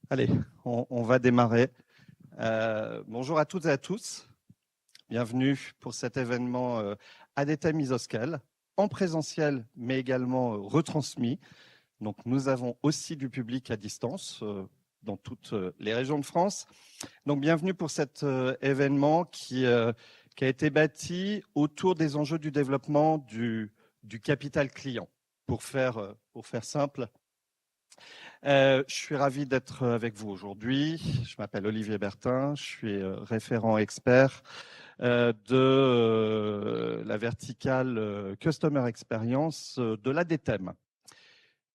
Allez, on va démarrer. Bonjour à toutes et à tous. Bienvenue pour cet événement ADTEM Isoscal, en présentiel, mais également retransmis. Donc, nous avons aussi du public à distance dans toutes les régions de France. Donc, bienvenue pour cet événement qui a été bâti autour des enjeux du développement du capital client. Pour faire simple, je suis ravi d'être avec vous aujourd'hui. Je m'appelle Olivier Bertin, je suis référent expert de la verticale Customer Experience de l'ADTEM.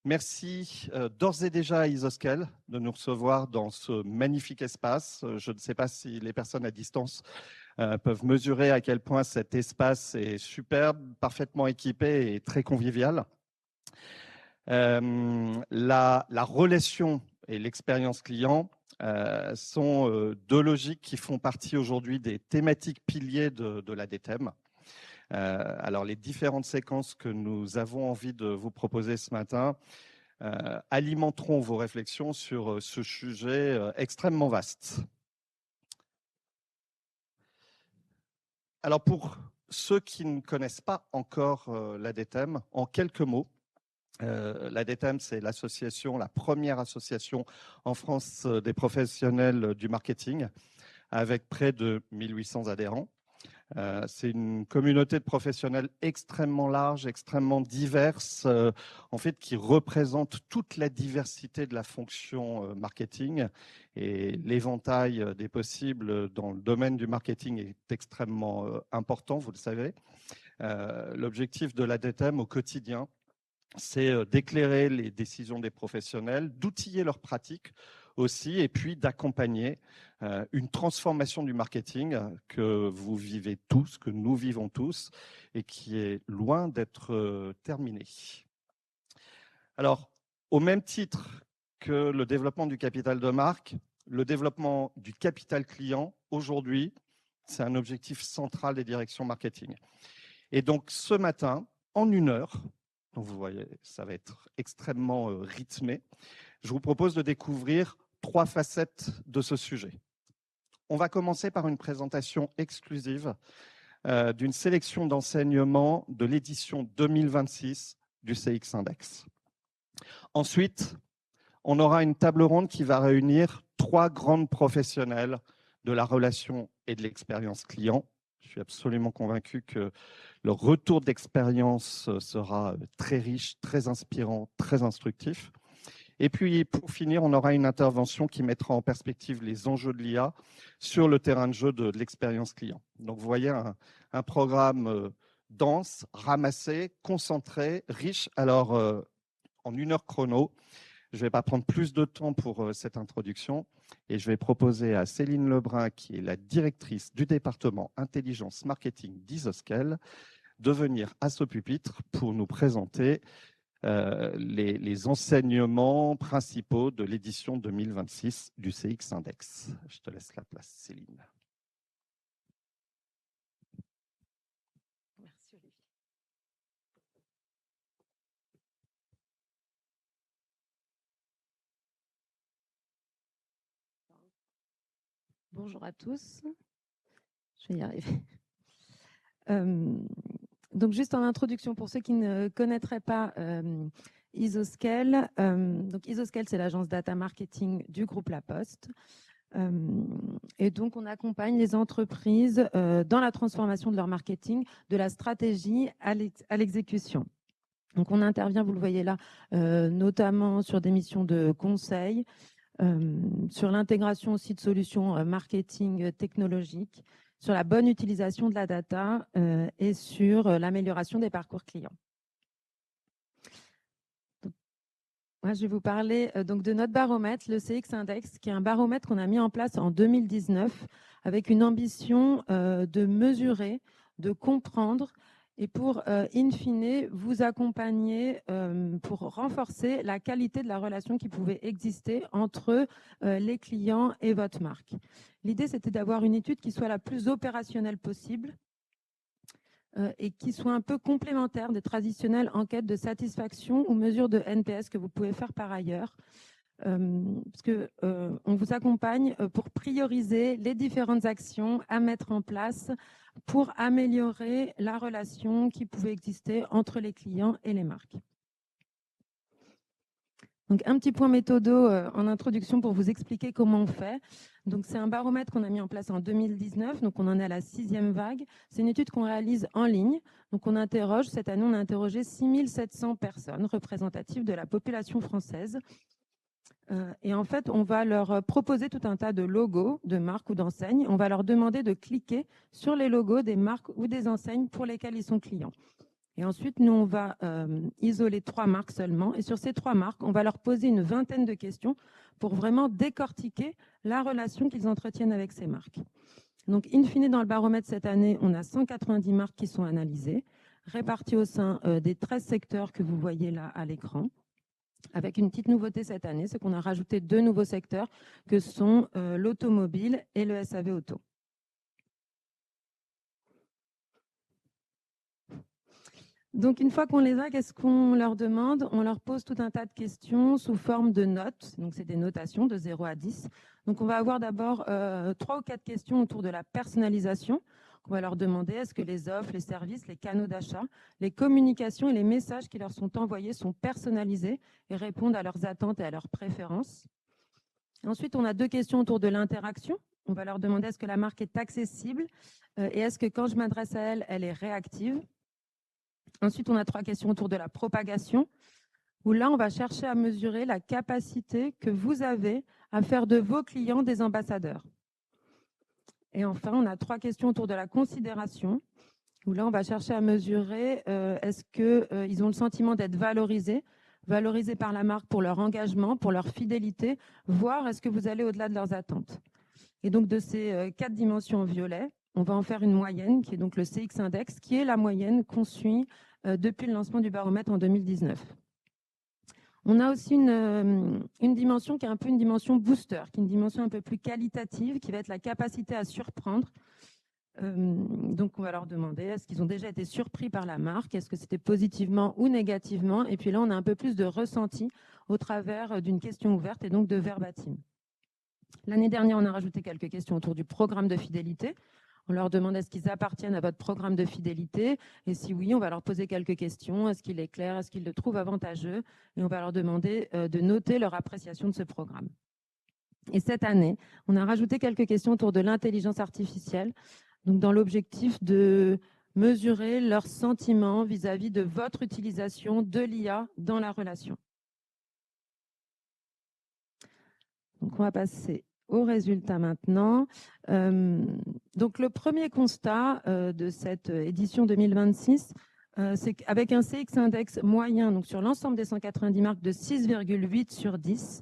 Merci d'ores et déjà à Isoscal de nous recevoir dans ce magnifique espace. Je ne sais pas si les personnes à distance peuvent mesurer à quel point cet espace est superbe, parfaitement équipé et très convivial. La relation et l'expérience client sont deux logiques qui font partie aujourd'hui des thématiques piliers de l'ADTEM. Alors, les différentes séquences que nous avons envie de vous proposer ce matin alimenteront vos réflexions sur ce sujet extrêmement vaste. Alors, pour ceux qui ne connaissent pas encore l'ADTEM, en quelques mots, l'ADTEM, c'est l'association, la première association en France des professionnels du marketing, avec près de 1800 adhérents. C'est une communauté de professionnels extrêmement large, extrêmement diverse, en fait, qui représente toute la diversité de la fonction marketing. Et l'éventail des possibles dans le domaine du marketing est extrêmement important, vous le savez. L'objectif de l'ADTEM au quotidien, c'est d'éclairer les décisions des professionnels, d'outiller leurs pratiques aussi, et puis d'accompagner une transformation du marketing que vous vivez tous, que nous vivons tous, et qui est loin d'être terminée. Alors, au même titre que le développement du capital de marque, le développement du capital client, aujourd'hui, c'est un objectif central des directions marketing. Et donc, ce matin, en 1 heure, donc vous voyez, ça va être extrêmement rythmé. Je vous propose de découvrir 3 facettes de ce sujet. On va commencer par une présentation exclusive d'une sélection d'enseignements de l'édition 2026 du CX Index. Ensuite, on aura une table ronde qui va réunir 3 grandes professionnels de la relation et de l'expérience client. Je suis absolument convaincu que le retour d'expérience sera très riche, très inspirant, très instructif. Et puis, pour finir, on aura une intervention qui mettra en perspective les enjeux de l'IA sur le terrain de jeu de l'expérience client. Donc, vous voyez un programme dense, ramassé, concentré, riche. Alors, en 1 heure chrono, je ne vais pas prendre plus de temps pour cette introduction et je vais proposer à Céline Lebrun, qui est la directrice du département Intelligence Marketing d'Isoscal, de venir à ce pupitre pour nous présenter les enseignements principaux de l'édition 2026 du CX Index. Je te laisse la place, Céline. Merci, Olivier. Bonjour à tous. Je vais y arriver. Donc, juste en introduction, pour ceux qui ne connaîtraient pas Isoscal, donc Isoscal, c'est l'agence data marketing du groupe La Poste. Et donc, on accompagne les entreprises dans la transformation de leur marketing, de la stratégie à l'exécution. Donc, on intervient, vous le voyez là, notamment sur des missions de conseil, sur l'intégration aussi de solutions marketing technologiques, sur la bonne utilisation de la data et sur l'amélioration des parcours clients. Donc, moi, je vais vous parler donc de notre baromètre, le CX Index, qui est un baromètre qu'on a mis en place en 2019 avec une ambition de mesurer, de comprendre et pour, in fine, vous accompagner pour renforcer la qualité de la relation qui pouvait exister entre les clients et votre marque. L'idée, c'était d'avoir une étude qui soit la plus opérationnelle possible et qui soit un peu complémentaire des traditionnelles enquêtes de satisfaction ou mesures de NPS que vous pouvez faire par ailleurs. parce que on vous accompagne pour prioriser les différentes actions à mettre en place pour améliorer la relation qui pouvait exister entre les clients et les marques. Donc, un petit point méthodo en introduction pour vous expliquer comment on fait. Donc, c'est un baromètre qu'on a mis en place en 2019. Donc, on en est à la 6e vague. C'est une étude qu'on réalise en ligne. Donc, on interroge, cette année, on a interrogé 6700 personnes représentatives de la population française. Et en fait, on va leur proposer tout un tas de logos, de marques ou d'enseignes. On va leur demander de cliquer sur les logos des marques ou des enseignes pour lesquelles ils sont clients. Et ensuite, nous, on va isoler 3 marques seulement. Et sur ces 3 marques, on va leur poser une vingtaine de questions pour vraiment décortiquer la relation qu'ils entretiennent avec ces marques. Donc, in fine, dans le baromètre cette année, on a 190 marques qui sont analysées, réparties au sein des 13 secteurs que vous voyez là à l'écran. Avec une petite nouveauté cette année, c'est qu'on a rajouté 2 nouveaux secteurs que sont l'automobile et le SAV auto. Donc, une fois qu'on les a, qu'est-ce qu'on leur demande? On leur pose tout un tas de questions sous forme de notes. Donc, c'est des notations de 0 à 10. Donc, on va avoir d'abord 3 ou 4 questions autour de la personnalisation. On va leur demander est-ce que les offres, les services, les canaux d'achat, les communications et les messages qui leur sont envoyés sont personnalisés et répondent à leurs attentes et à leurs préférences. Ensuite, on a 2 questions autour de l'interaction. On va leur demander est-ce que la marque est accessible et est-ce que quand je m'adresse à elle, elle est réactive. Ensuite, on a 3 questions autour de la propagation, où là, on va chercher à mesurer la capacité que vous avez à faire de vos clients des ambassadeurs. Et enfin, on a 3 questions autour de la considération, où là, on va chercher à mesurer est-ce qu'ils ont le sentiment d'être valorisés par la marque pour leur engagement, pour leur fidélité, voire est-ce que vous allez au-delà de leurs attentes. Et donc, de ces 4 dimensions en violet, on va en faire une moyenne, qui est donc le CX Index, qui est la moyenne qu'on suit depuis le lancement du baromètre en 2019. On a aussi une dimension qui est un peu une dimension booster, qui est une dimension un peu plus qualitative, qui va être la capacité à surprendre. Donc, on va leur demander, est-ce qu'ils ont déjà été surpris par la marque? Est-ce que c'était positivement ou négativement? Et puis là, on a un peu plus de ressenti au travers d'une question ouverte et donc de verbatim. L'année dernière, on a rajouté quelques questions autour du programme de fidélité. On leur demande est-ce qu'ils appartiennent à votre programme de fidélité et si oui, on va leur poser quelques questions. Est-ce qu'il est clair? Est-ce qu'ils le trouvent avantageux? Et on va leur demander de noter leur appréciation de ce programme. Et cette année, on a rajouté quelques questions autour de l'intelligence artificielle, donc dans l'objectif de mesurer leurs sentiments vis-à-vis de votre utilisation de l'IA dans la relation. Donc, on va passer aux résultats maintenant. Donc, le premier constat de cette édition 2026, c'est qu'avec un CX Index moyen donc sur l'ensemble des 190 marques de 6,8 sur 10,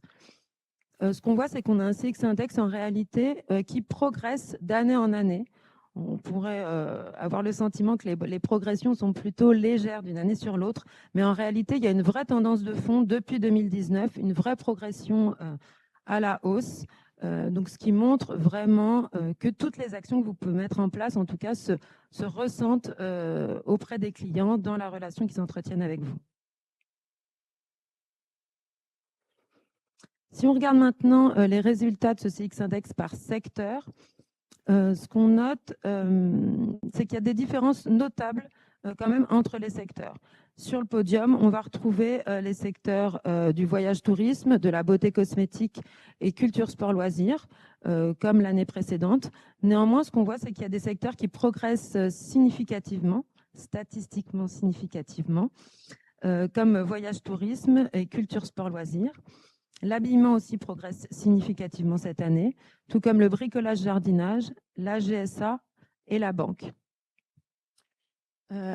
ce qu'on voit, c'est qu'on a un CX Index en réalité qui progresse d'année en année. On pourrait avoir le sentiment que les progressions sont plutôt légères d'une année sur l'autre, mais en réalité, il y a une vraie tendance de fond depuis 2019, une vraie progression à la hausse. Donc, ce qui montre vraiment que toutes les actions que vous pouvez mettre en place, en tout cas, se ressentent auprès des clients dans la relation qu'ils entretiennent avec vous. Si on regarde maintenant les résultats de ce CX Index par secteur, ce qu'on note, c'est qu'il y a des différences notables quand même entre les secteurs. Sur le podium, on va retrouver les secteurs du voyage-tourisme, de la beauté cosmétique et culture sport loisirs, comme l'année précédente. Néanmoins, ce qu'on voit, c'est qu'il y a des secteurs qui progressent significativement, statistiquement significativement, comme voyage-tourisme et culture sport loisirs. L'habillement aussi progresse significativement cette année, tout comme le bricolage-jardinage, la GSA et la banque.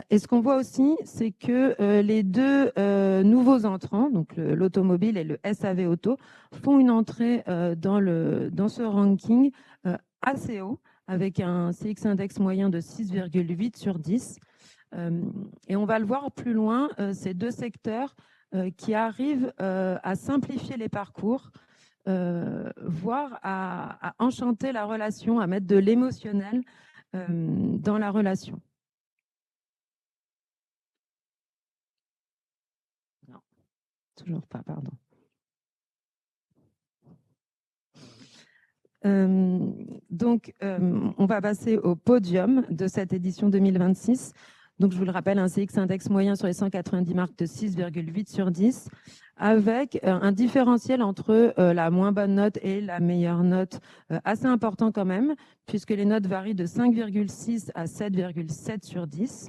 Et ce qu'on voit aussi, c'est que les 2 nouveaux entrants, donc l'automobile et le SAV auto, font une entrée dans ce ranking assez haut, avec un CX Index moyen de 6,8 sur 10. Et on va le voir plus loin, ces 2 secteurs qui arrivent à simplifier les parcours, voire à enchanter la relation, à mettre de l'émotionnel dans la relation. Non, toujours pas, pardon. On va passer au podium de cette édition 2026. Donc, je vous le rappelle, un CX index moyen sur les 190 marques de 6,8 sur 10, avec un différentiel entre la moins bonne note et la meilleure note assez important quand même, puisque les notes varient de 5,6 à 7,7 sur 10.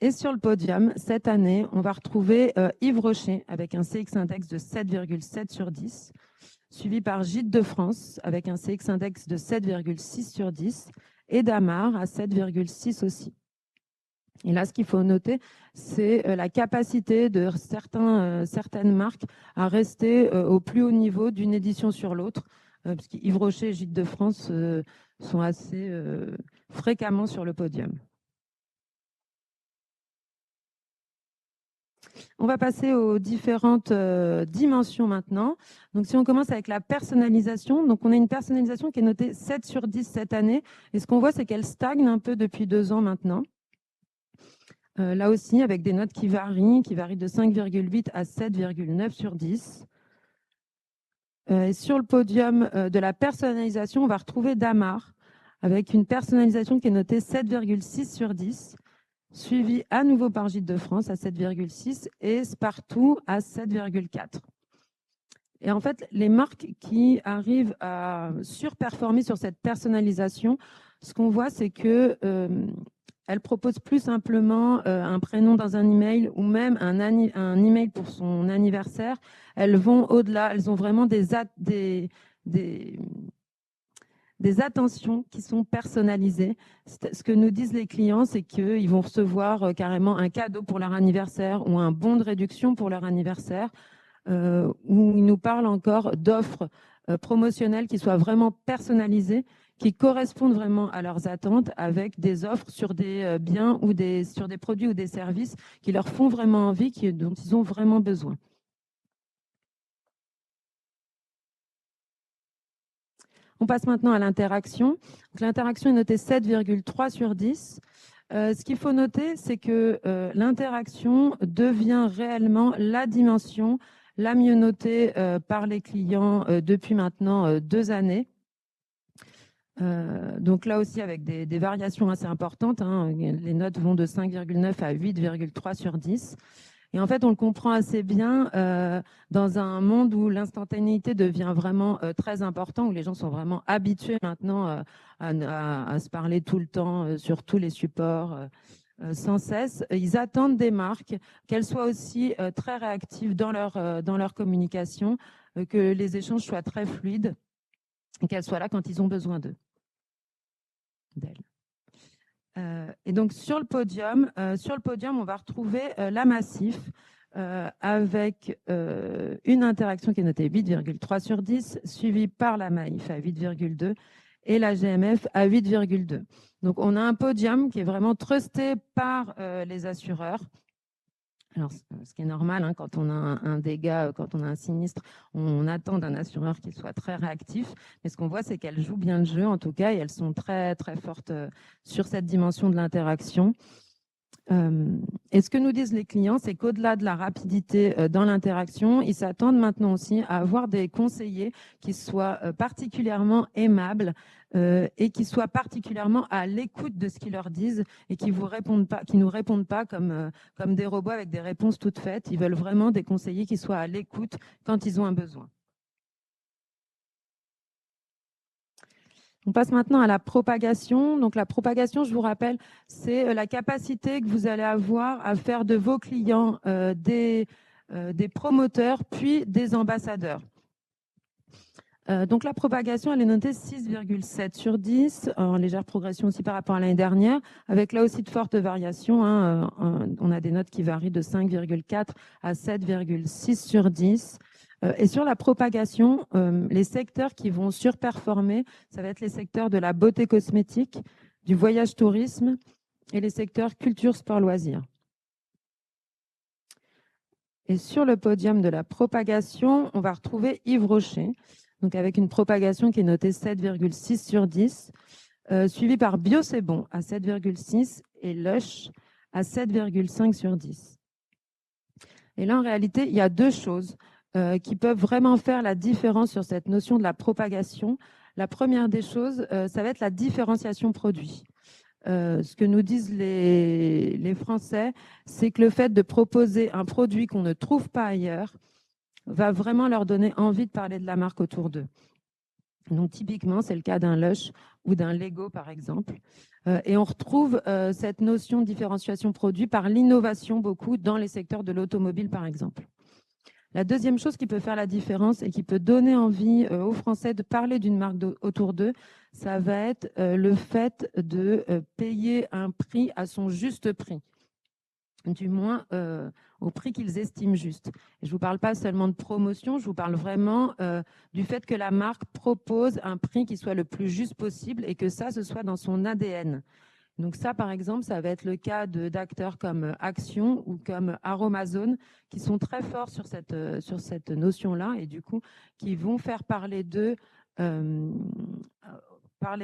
Et sur le podium, cette année, on va retrouver Yves Rocher avec un CX index de 7,7 sur 10, suivi par Gîtes de France avec un CX index de 7,6 sur 10 et Damar à 7,6 aussi. Et là, ce qu'il faut noter, c'est la capacité de certaines marques à rester au plus haut niveau d'une édition sur l'autre, parce qu'Yves Rocher et Gîtes de France sont assez fréquemment sur le podium. On va passer aux différentes dimensions maintenant. Donc, si on commence avec la personnalisation, donc on a une personnalisation qui est notée 7 sur 10 cette année. Et ce qu'on voit, c'est qu'elle stagne un peu depuis 2 ans maintenant. Là aussi, avec des notes qui varient de 5,8 à 7,9 sur 10. Sur le podium de la personnalisation, on va retrouver Damar, avec une personnalisation qui est notée 7,6 sur 10. Suivi à nouveau par Gîtes de France à 7,6 et Spartoo à 7,4. Et en fait, les marques qui arrivent à surperformer sur cette personnalisation, ce qu'on voit, c'est que elles proposent plus simplement un prénom dans un email ou même un email pour son anniversaire. Elles vont au-delà, elles ont vraiment des attentions qui sont personnalisées. Ce que nous disent les clients, c'est qu'ils vont recevoir carrément un cadeau pour leur anniversaire ou un bon de réduction pour leur anniversaire, où ils nous parlent encore d'offres promotionnelles qui soient vraiment personnalisées, qui correspondent vraiment à leurs attentes, avec des offres sur des biens ou sur des produits ou des services qui leur font vraiment envie, dont ils ont vraiment besoin. On passe maintenant à l'interaction. L'interaction est notée 7,3 sur 10. Ce qu'il faut noter, c'est que l'interaction devient réellement la dimension la mieux notée par les clients depuis maintenant 2 années. Donc là aussi, avec des variations assez importantes, hein, les notes vont de 5,9 à 8,3 sur 10. Et en fait, on le comprend assez bien dans un monde où l'instantanéité devient vraiment très important, où les gens sont vraiment habitués maintenant à se parler tout le temps sur tous les supports sans cesse. Ils attendent des marques qu'elles soient aussi très réactives dans leur communication, que les échanges soient très fluides et qu'elles soient là quand ils ont besoin d'elles. Et donc sur le podium, on va retrouver la Massif avec une interaction qui est notée 8,3 sur 10, suivie par la Maïf à 8,2 et la GMF à 8,2. Donc on a un podium qui est vraiment trusté par les assureurs. Alors, ce qui est normal, hein, quand on a un dégât, quand on a un sinistre, on attend d'un assureur qu'il soit très réactif. Mais ce qu'on voit, c'est qu'elles jouent bien le jeu, en tout cas, et elles sont très, très fortes sur cette dimension de l'interaction. Et ce que nous disent les clients, c'est qu'au-delà de la rapidité dans l'interaction, ils s'attendent maintenant aussi à avoir des conseillers qui soient particulièrement aimables et qui soient particulièrement à l'écoute de ce qu'ils leur disent et qui nous répondent pas comme des robots avec des réponses toutes faites. Ils veulent vraiment des conseillers qui soient à l'écoute quand ils ont un besoin. On passe maintenant à la propagation. Donc, la propagation, je vous rappelle, c'est la capacité que vous allez avoir à faire de vos clients des promoteurs, puis des ambassadeurs. Donc, la propagation, elle est notée 6,7 sur 10, en légère progression aussi par rapport à l'année dernière, avec là aussi de fortes variations. Hein. On a des notes qui varient de 5,4 à 7,6 sur 10. Et sur la propagation, les secteurs qui vont surperformer, ça va être les secteurs de la beauté cosmétique, du voyage tourisme et les secteurs culture, sport, loisirs. Et sur le podium de la propagation, on va retrouver Yves Rocher, donc avec une propagation qui est notée 7,6 sur 10, suivi par Bio C'est Bon à 7,6 et Lush à 7,5 sur 10. Et là, en réalité, il y a deux choses. qui peuvent vraiment faire la différence sur cette notion de la propagation. La première des choses, ça va être la différenciation produit. Ce que nous disent les Français, c'est que le fait de proposer un produit qu'on ne trouve pas ailleurs va vraiment leur donner envie de parler de la marque autour d'eux. Donc typiquement, c'est le cas d'un Lush ou d'un Lego, par exemple. Et on retrouve cette notion de différenciation produit par l'innovation beaucoup dans les secteurs de l'automobile, par exemple. La deuxième chose qui peut faire la différence et qui peut donner envie aux Français de parler d'une marque autour d'eux, ça va être le fait de payer un prix à son juste prix, du moins au prix qu'ils estiment juste. Et je ne vous parle pas seulement de promotion, je vous parle vraiment du fait que la marque propose un prix qui soit le plus juste possible et que ça, ce soit dans son ADN. Donc ça, par exemple, ça va être le cas d'acteurs comme Action ou comme Aromazone qui sont très forts sur cette notion-là et du coup, qui vont faire parler d'eux par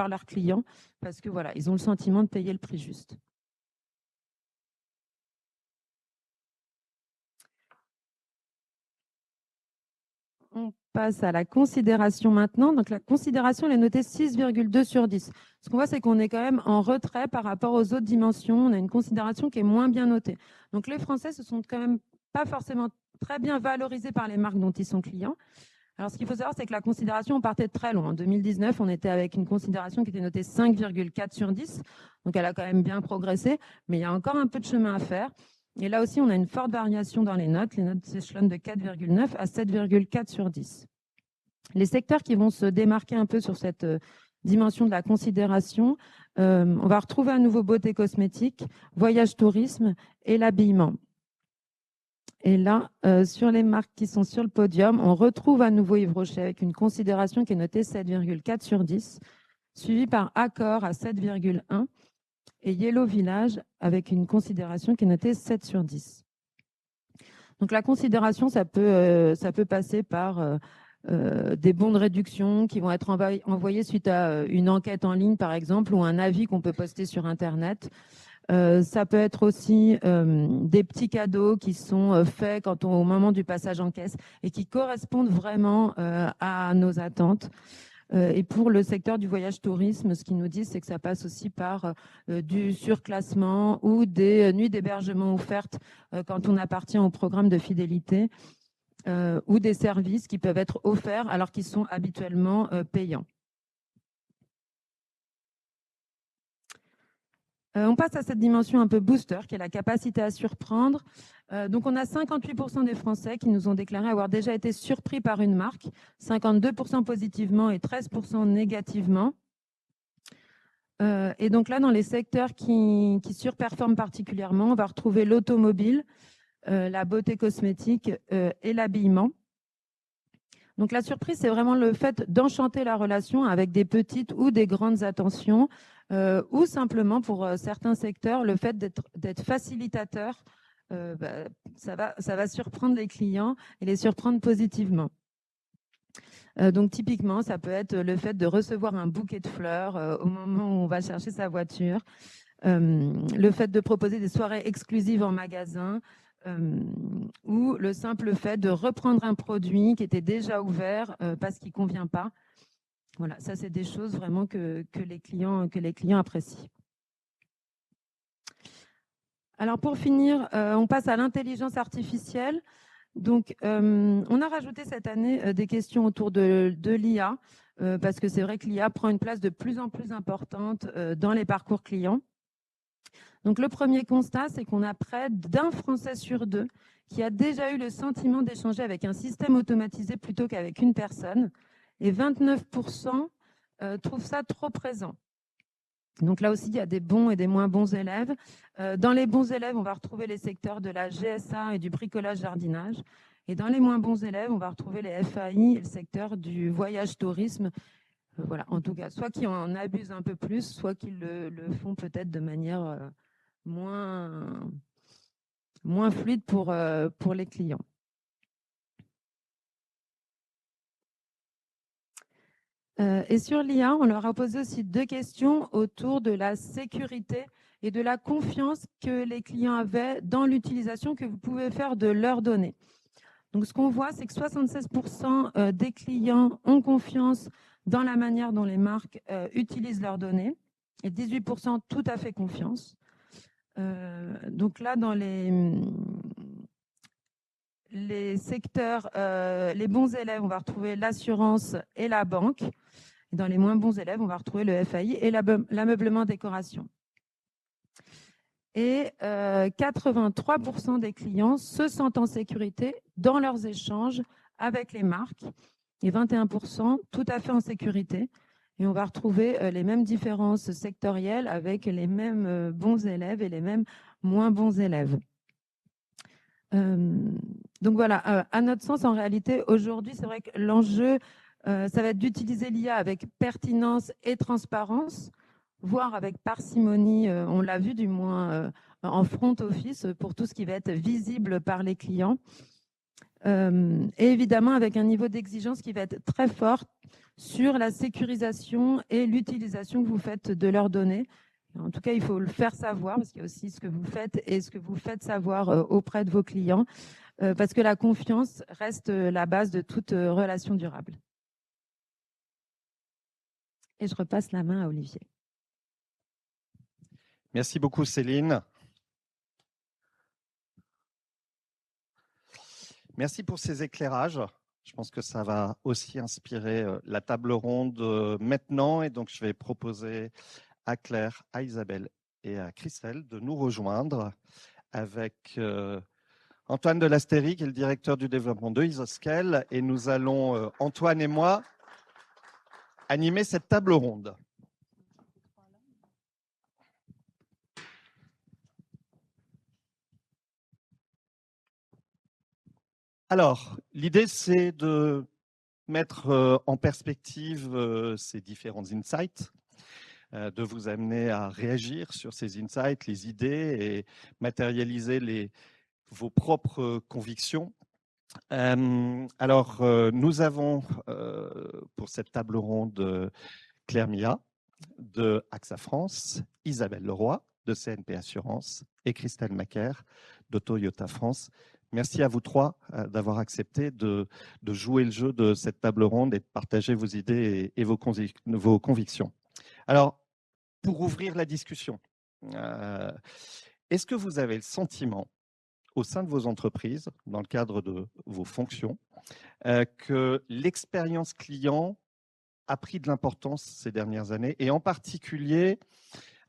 leurs clients parce que voilà, ils ont le sentiment de payer le prix juste. On passe à la considération maintenant. Donc, la considération, elle est notée 6,2 sur 10. Ce qu'on voit, c'est qu'on est quand même en retrait par rapport aux autres dimensions. On a une considération qui est moins bien notée. Donc, les Français se sont quand même pas forcément très bien valorisés par les marques dont ils sont clients. Alors, ce qu'il faut savoir, c'est que la considération, on partait de très loin. En 2019, on était avec une considération qui était notée 5,4 sur 10. Donc, elle a quand même bien progressé, mais il y a encore un peu de chemin à faire. Et là aussi, on a une forte variation dans les notes. Les notes s'échelonnent de 4,9 à 7,4 sur 10. Les secteurs qui vont se démarquer un peu sur cette dimension de la considération, on va retrouver à nouveau beauté cosmétique, voyage tourisme et l'habillement. Et là, sur les marques qui sont sur le podium, on retrouve à nouveau Yves Rocher avec une considération qui est notée 7,4 sur 10, suivie par Accor à 7,1 et Yellow Village avec une considération qui est notée 7 sur 10. Donc la considération, ça peut passer par des bons de réduction qui vont être envoyés suite à une enquête en ligne, par exemple, ou un avis qu'on peut poster sur Internet. Ça peut être aussi des petits cadeaux qui sont faits au moment du passage en caisse et qui correspondent vraiment à nos attentes. Et pour le secteur du voyage tourisme, ce qu'ils nous disent, c'est que ça passe aussi par du surclassement ou des nuits d'hébergement offertes quand on appartient au programme de fidélité ou des services qui peuvent être offerts alors qu'ils sont habituellement payants. On passe à cette dimension un peu booster, qui est la capacité à surprendre. Donc, on a 58% des Français qui nous ont déclaré avoir déjà été surpris par une marque, 52% positivement et 13% négativement. Et donc là, dans les secteurs qui surperforment particulièrement, on va retrouver l'automobile, la beauté cosmétique et l'habillement. Donc la surprise, c'est vraiment le fait d'enchanter la relation avec des petites ou des grandes attentions, ou simplement pour certains secteurs, le fait d'être facilitateur, ça va surprendre les clients et les surprendre positivement. Donc typiquement, ça peut être le fait de recevoir un bouquet de fleurs au moment où on va chercher sa voiture, le fait de proposer des soirées exclusives en magasin, ou le simple fait de reprendre un produit qui était déjà ouvert parce qu'il ne convient pas. Voilà, ça, c'est des choses vraiment que les clients apprécient. Alors, pour finir, on passe à l'intelligence artificielle. Donc, on a rajouté cette année des questions autour de l'IA, parce que c'est vrai que l'IA prend une place de plus en plus importante dans les parcours clients. Donc, le premier constat, c'est qu'on a près d'un Français sur deux qui a déjà eu le sentiment d'échanger avec un système automatisé plutôt qu'avec une personne. Et 29% trouvent ça trop présent. Donc là aussi, il y a des bons et des moins bons élèves. Dans les bons élèves, on va retrouver les secteurs de la GSA et du bricolage-jardinage. Et dans les moins bons élèves, on va retrouver les FAI et le secteur du voyage-tourisme. Voilà, en tout cas, soit qui en abusent un peu plus, soit qui le font peut-être de manière moins fluide pour les clients. Et sur l'IA, on leur a posé aussi deux questions autour de la sécurité et de la confiance que les clients avaient dans l'utilisation que vous pouvez faire de leurs données. Donc, ce qu'on voit, c'est que 76% des clients ont confiance dans la manière dont les marques utilisent leurs données et 18% tout à fait confiance. Donc là, dans les secteurs, les bons élèves, on va retrouver l'assurance et la banque. Et dans les moins bons élèves, on va retrouver le FAI et l'ameublement décoration. Et 83% des clients se sentent en sécurité dans leurs échanges avec les marques et 21% tout à fait en sécurité. Et on va retrouver les mêmes différences sectorielles avec les mêmes bons élèves et les mêmes moins bons élèves. Donc voilà, à notre sens, en réalité, aujourd'hui, c'est vrai que l'enjeu, ça va être d'utiliser l'IA avec pertinence et transparence, voire avec parcimonie, on l'a vu du moins en front office, pour tout ce qui va être visible par les clients. Et évidemment, avec un niveau d'exigence qui va être très fort sur la sécurisation et l'utilisation que vous faites de leurs données. En tout cas, il faut le faire savoir, parce qu'il y a aussi ce que vous faites et ce que vous faites savoir auprès de vos clients, parce que la confiance reste la base de toute relation durable. Et je repasse la main à Olivier. Merci beaucoup, Céline. Merci pour ces éclairages. Je pense que ça va aussi inspirer la table ronde maintenant. Et donc, je vais proposer à Claire, à Isabelle et à Christelle de nous rejoindre avec Antoine de Lastérie, qui est le directeur du développement de Isoscale. Et nous allons, Antoine et moi, animer cette table ronde. Alors, l'idée, c'est de mettre en perspective ces différents insights, de vous amener à réagir sur ces insights, les idées et matérialiser vos propres convictions. Alors, nous avons pour cette table ronde Claire Mia de AXA France, Isabelle Leroy de CNP Assurance et Christelle Macaire de Toyota France. Merci à vous trois d'avoir accepté de jouer le jeu de cette table ronde et de partager vos idées et vos convictions. Alors, pour ouvrir la discussion, est-ce que vous avez le sentiment, au sein de vos entreprises, dans le cadre de vos fonctions, que l'expérience client a pris de l'importance ces dernières années et en particulier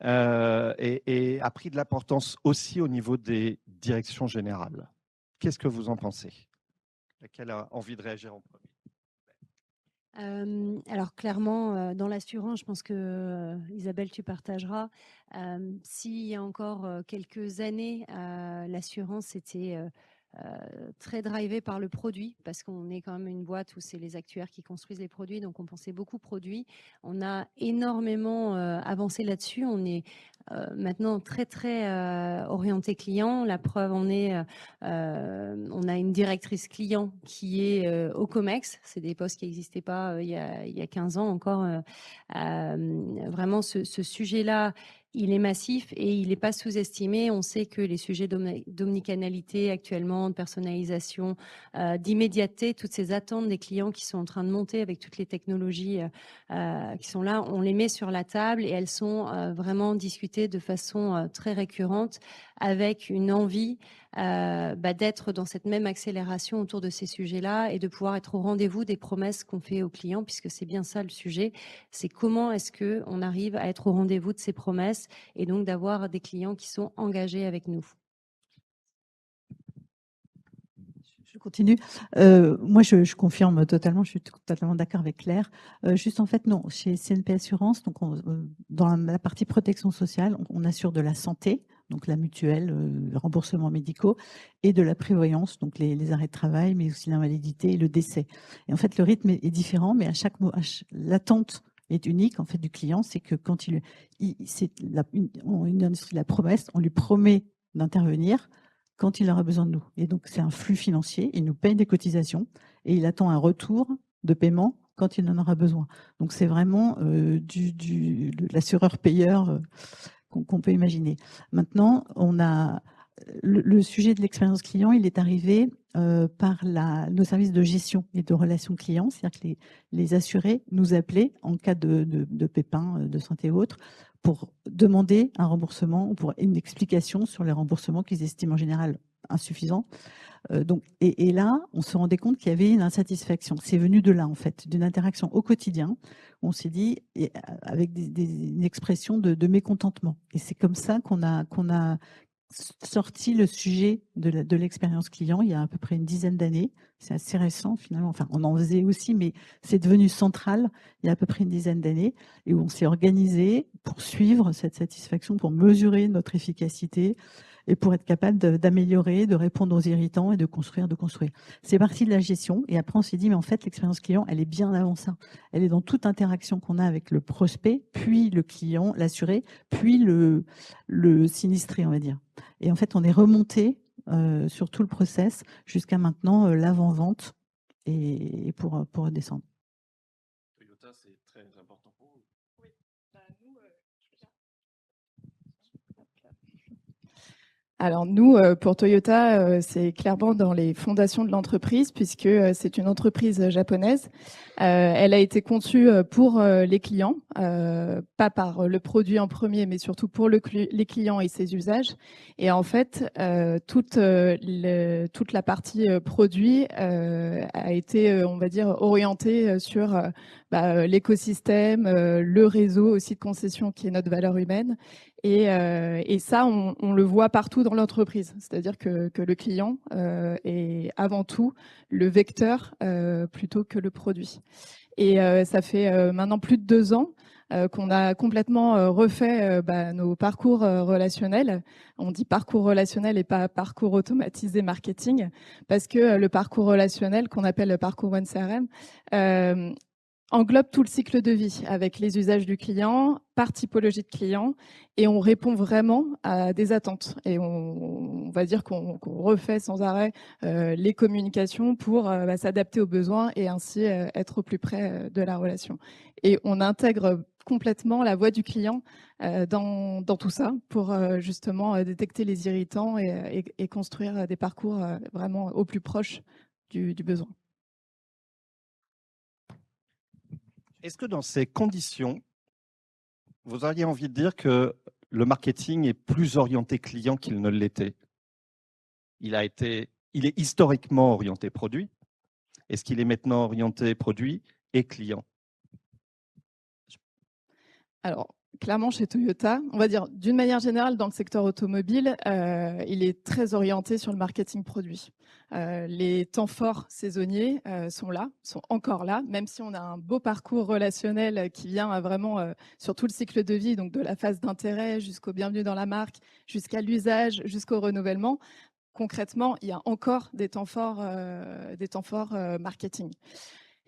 et a pris de l'importance aussi au niveau des directions générales? Qu'est-ce que vous en pensez? Laquelle a envie de réagir en premier? Alors clairement, dans l'assurance, je pense que Isabelle, tu partageras. S'il y a encore quelques années, l'assurance était très drivé par le produit, parce qu'on est quand même une boîte où c'est les actuaires qui construisent les produits, donc on pensait beaucoup produits. On a énormément avancé là-dessus. On est maintenant très orienté client. La preuve on a une directrice client qui est au COMEX. C'est des postes qui n'existaient pas il y a 15 ans encore. Vraiment ce sujet-là, il est massif et il n'est pas sous-estimé. On sait que les sujets d'omnicanalité actuellement, de personnalisation, d'immédiateté, toutes ces attentes des clients qui sont en train de monter avec toutes les technologies qui sont là, on les met sur la table et elles sont vraiment discutées de façon très récurrente avec une envie d'être dans cette même accélération autour de ces sujets-là et de pouvoir être au rendez-vous des promesses qu'on fait aux clients, puisque c'est bien ça le sujet, c'est comment est-ce qu'on arrive à être au rendez-vous de ces promesses et donc d'avoir des clients qui sont engagés avec nous. Je continue. Moi, je confirme totalement, je suis totalement d'accord avec Claire. Juste en fait, non, chez CNP Assurance, donc dans la partie protection sociale, on assure de la santé, donc la mutuelle, remboursements médicaux, et de la prévoyance, donc les arrêts de travail, mais aussi l'invalidité et le décès. Et en fait, le rythme est différent, mais l'attente est unique en fait du client, c'est que quand c'est une industrie de la promesse, on lui promet d'intervenir quand il aura besoin de nous. Et donc, c'est un flux financier, il nous paye des cotisations et il attend un retour de paiement quand il en aura besoin. Donc, c'est vraiment l'assureur-payeur qu'on peut imaginer. Maintenant, le sujet de l'expérience client, il est arrivé par nos services de gestion et de relations clients, c'est-à-dire que les assurés nous appelaient en cas de pépins de santé ou autres pour demander un remboursement ou pour une explication sur les remboursements qu'ils estiment en général insuffisants. Et là, on se rendait compte qu'il y avait une insatisfaction. C'est venu de là, en fait, d'une interaction au quotidien. On s'est dit, avec une expression de mécontentement. Et c'est comme ça qu'on a sorti le sujet de l'expérience client il y a à peu près une dizaine d'années. C'est assez récent finalement. Enfin, on en faisait aussi, mais c'est devenu central il y a à peu près une dizaine d'années et où on s'est organisé pour suivre cette satisfaction, pour mesurer notre efficacité et pour être capable d'améliorer, de répondre aux irritants et de construire. C'est parti de la gestion et après on s'est dit, mais en fait, l'expérience client, elle est bien avant ça. Elle est dans toute interaction qu'on a avec le prospect, puis le client, l'assuré, puis le sinistré, on va dire. Et en fait, on est remonté sur tout le process jusqu'à maintenant l'avant-vente et pour descendre. Toyota, c'est très important pour vous. Oui, nous, alors nous, pour Toyota, c'est clairement dans les fondations de l'entreprise puisque c'est une entreprise japonaise. Elle a été conçue pour les clients, pas par le produit en premier, mais surtout pour les clients et ses usages. Et en fait, toute la partie produit a été, on va dire, orientée sur l'écosystème, le réseau aussi de concession qui est notre valeur humaine. Et ça, on le voit partout dans l'entreprise. C'est-à-dire que le client est avant tout le vecteur plutôt que le produit. Et ça fait maintenant plus de 2 ans qu'on a complètement refait nos parcours relationnels. On dit parcours relationnel et pas parcours automatisé marketing, parce que le parcours relationnel, qu'on appelle le parcours One CRM, englobe tout le cycle de vie avec les usages du client, par typologie de client, et on répond vraiment à des attentes. Et on va dire qu'on refait sans arrêt les communications pour s'adapter aux besoins et ainsi être au plus près de la relation. Et on intègre complètement la voix du client dans tout ça pour justement détecter les irritants et construire des parcours vraiment au plus proche du besoin. Est-ce que dans ces conditions, vous auriez envie de dire que le marketing est plus orienté client qu'il ne l'était? Il est historiquement orienté produit. Est-ce qu'il est maintenant orienté produit et client? Alors, clairement, chez Toyota, on va dire d'une manière générale, dans le secteur automobile, il est très orienté sur le marketing produit. Les temps forts saisonniers sont encore là, même si on a un beau parcours relationnel qui vient vraiment sur tout le cycle de vie, donc de la phase d'intérêt jusqu'au bienvenue dans la marque, jusqu'à l'usage, jusqu'au renouvellement. Concrètement, il y a encore des temps forts marketing.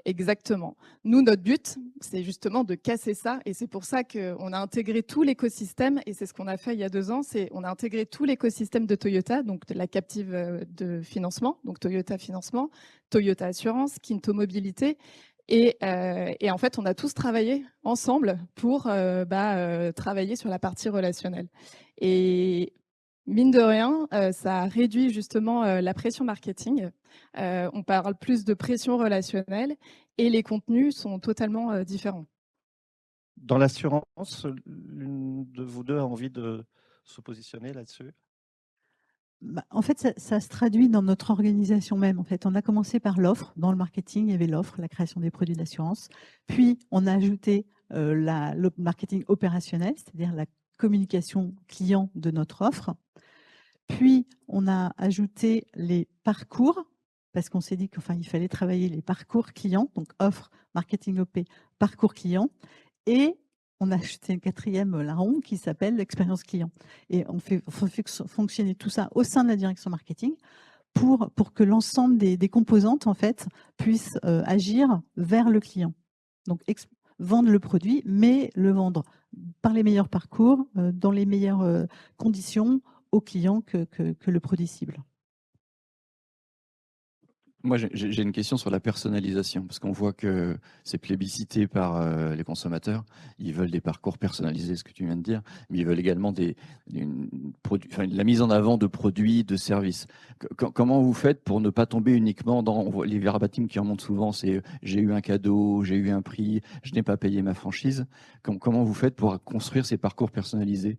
Exactement. Nous, notre but, c'est justement de casser ça. Et c'est pour ça qu'on a intégré tout l'écosystème. Et c'est ce qu'on a fait il y a 2 ans. On a intégré tout l'écosystème de Toyota, donc de la captive de financement, donc Toyota Financement, Toyota Assurance, Kinto Mobilité. Et en fait, on a tous travaillé ensemble pour travailler sur la partie relationnelle. Et mine de rien, ça a réduit justement la pression marketing. On parle plus de pression relationnelle et les contenus sont totalement différents. Dans l'assurance, l'une de vous deux a envie de se positionner là-dessus? En fait, ça se traduit dans notre organisation même. En fait, on a commencé par l'offre. Dans le marketing, il y avait l'offre, la création des produits d'assurance. Puis, on a ajouté le marketing opérationnel, c'est-à-dire la communication client de notre offre. Puis, on a ajouté les parcours, parce qu'on s'est dit qu'il fallait travailler les parcours clients, donc offre, marketing OP, parcours client. Et on a ajouté un 4e larron qui s'appelle l'expérience client. Et on fait fonctionner tout ça au sein de la direction marketing pour que l'ensemble des composantes en fait puissent agir vers le client. Donc, vendre le produit, mais le vendre par les meilleurs parcours, dans les meilleures conditions, au client que le produit cible. Moi, j'ai une question sur la personnalisation, parce qu'on voit que c'est plébiscité par les consommateurs. Ils veulent des parcours personnalisés, ce que tu viens de dire, mais ils veulent également la mise en avant de produits, de services. Comment vous faites pour ne pas tomber uniquement dans les verbatims qui remontent souvent, c'est j'ai eu un cadeau, j'ai eu un prix, je n'ai pas payé ma franchise. Comment vous faites pour construire ces parcours personnalisés?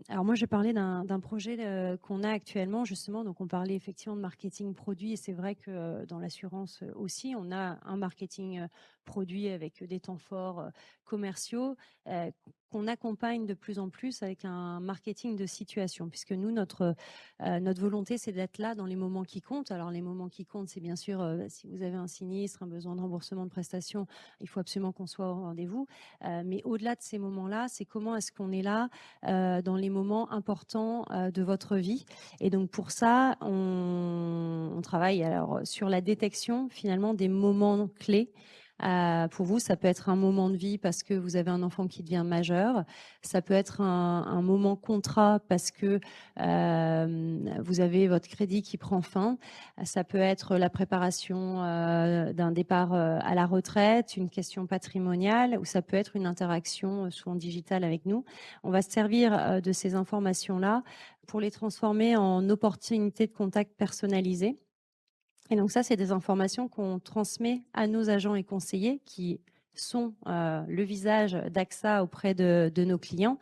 Alors moi, je parlais d'un projet qu'on a actuellement, justement. Donc, on parlait effectivement de marketing produit. Et c'est vrai que dans l'assurance aussi, on a un marketing produit avec des temps forts commerciaux qu'on accompagne de plus en plus avec un marketing de situation. Puisque nous, notre volonté, c'est d'être là dans les moments qui comptent. Alors, les moments qui comptent, c'est bien sûr si vous avez un sinistre, un besoin de remboursement de prestations, il faut absolument qu'on soit au rendez-vous. Mais au-delà de ces moments-là, c'est comment est-ce qu'on est là dans les moments importants de votre vie. Et donc pour ça, on travaille alors sur la détection finalement des moments clés. Pour vous, ça peut être un moment de vie parce que vous avez un enfant qui devient majeur. Ça peut être un moment contrat parce que vous avez votre crédit qui prend fin. Ça peut être la préparation d'un départ à la retraite, une question patrimoniale, ou ça peut être une interaction souvent digitale avec nous. On va se servir de ces informations-là pour les transformer en opportunités de contact personnalisées. Et donc ça, c'est des informations qu'on transmet à nos agents et conseillers qui sont le visage d'AXA auprès de nos clients.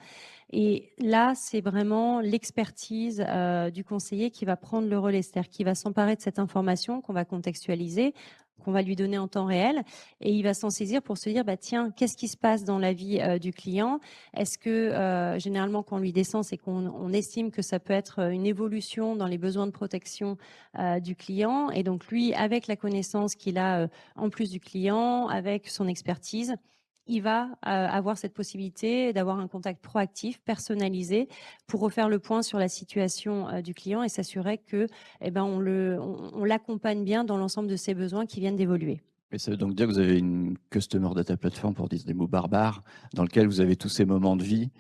Et là, c'est vraiment l'expertise du conseiller qui va prendre le relais, c'est-à-dire qui va s'emparer de cette information qu'on va contextualiser, qu'on va lui donner en temps réel, et il va s'en saisir pour se dire, bah, tiens, qu'est-ce qui se passe dans la vie du client? Est-ce que, généralement, quand on lui descend, c'est qu'on estime que ça peut être une évolution dans les besoins de protection du client, et donc lui, avec la connaissance qu'il a en plus du client, avec son expertise, il va avoir cette possibilité d'avoir un contact proactif, personnalisé, pour refaire le point sur la situation du client et s'assurer que, on l'accompagne bien dans l'ensemble de ses besoins qui viennent d'évoluer. Et ça veut donc dire que vous avez une Customer Data Platform, pour dire des mots barbares, dans lequel vous avez tous ces moments de vie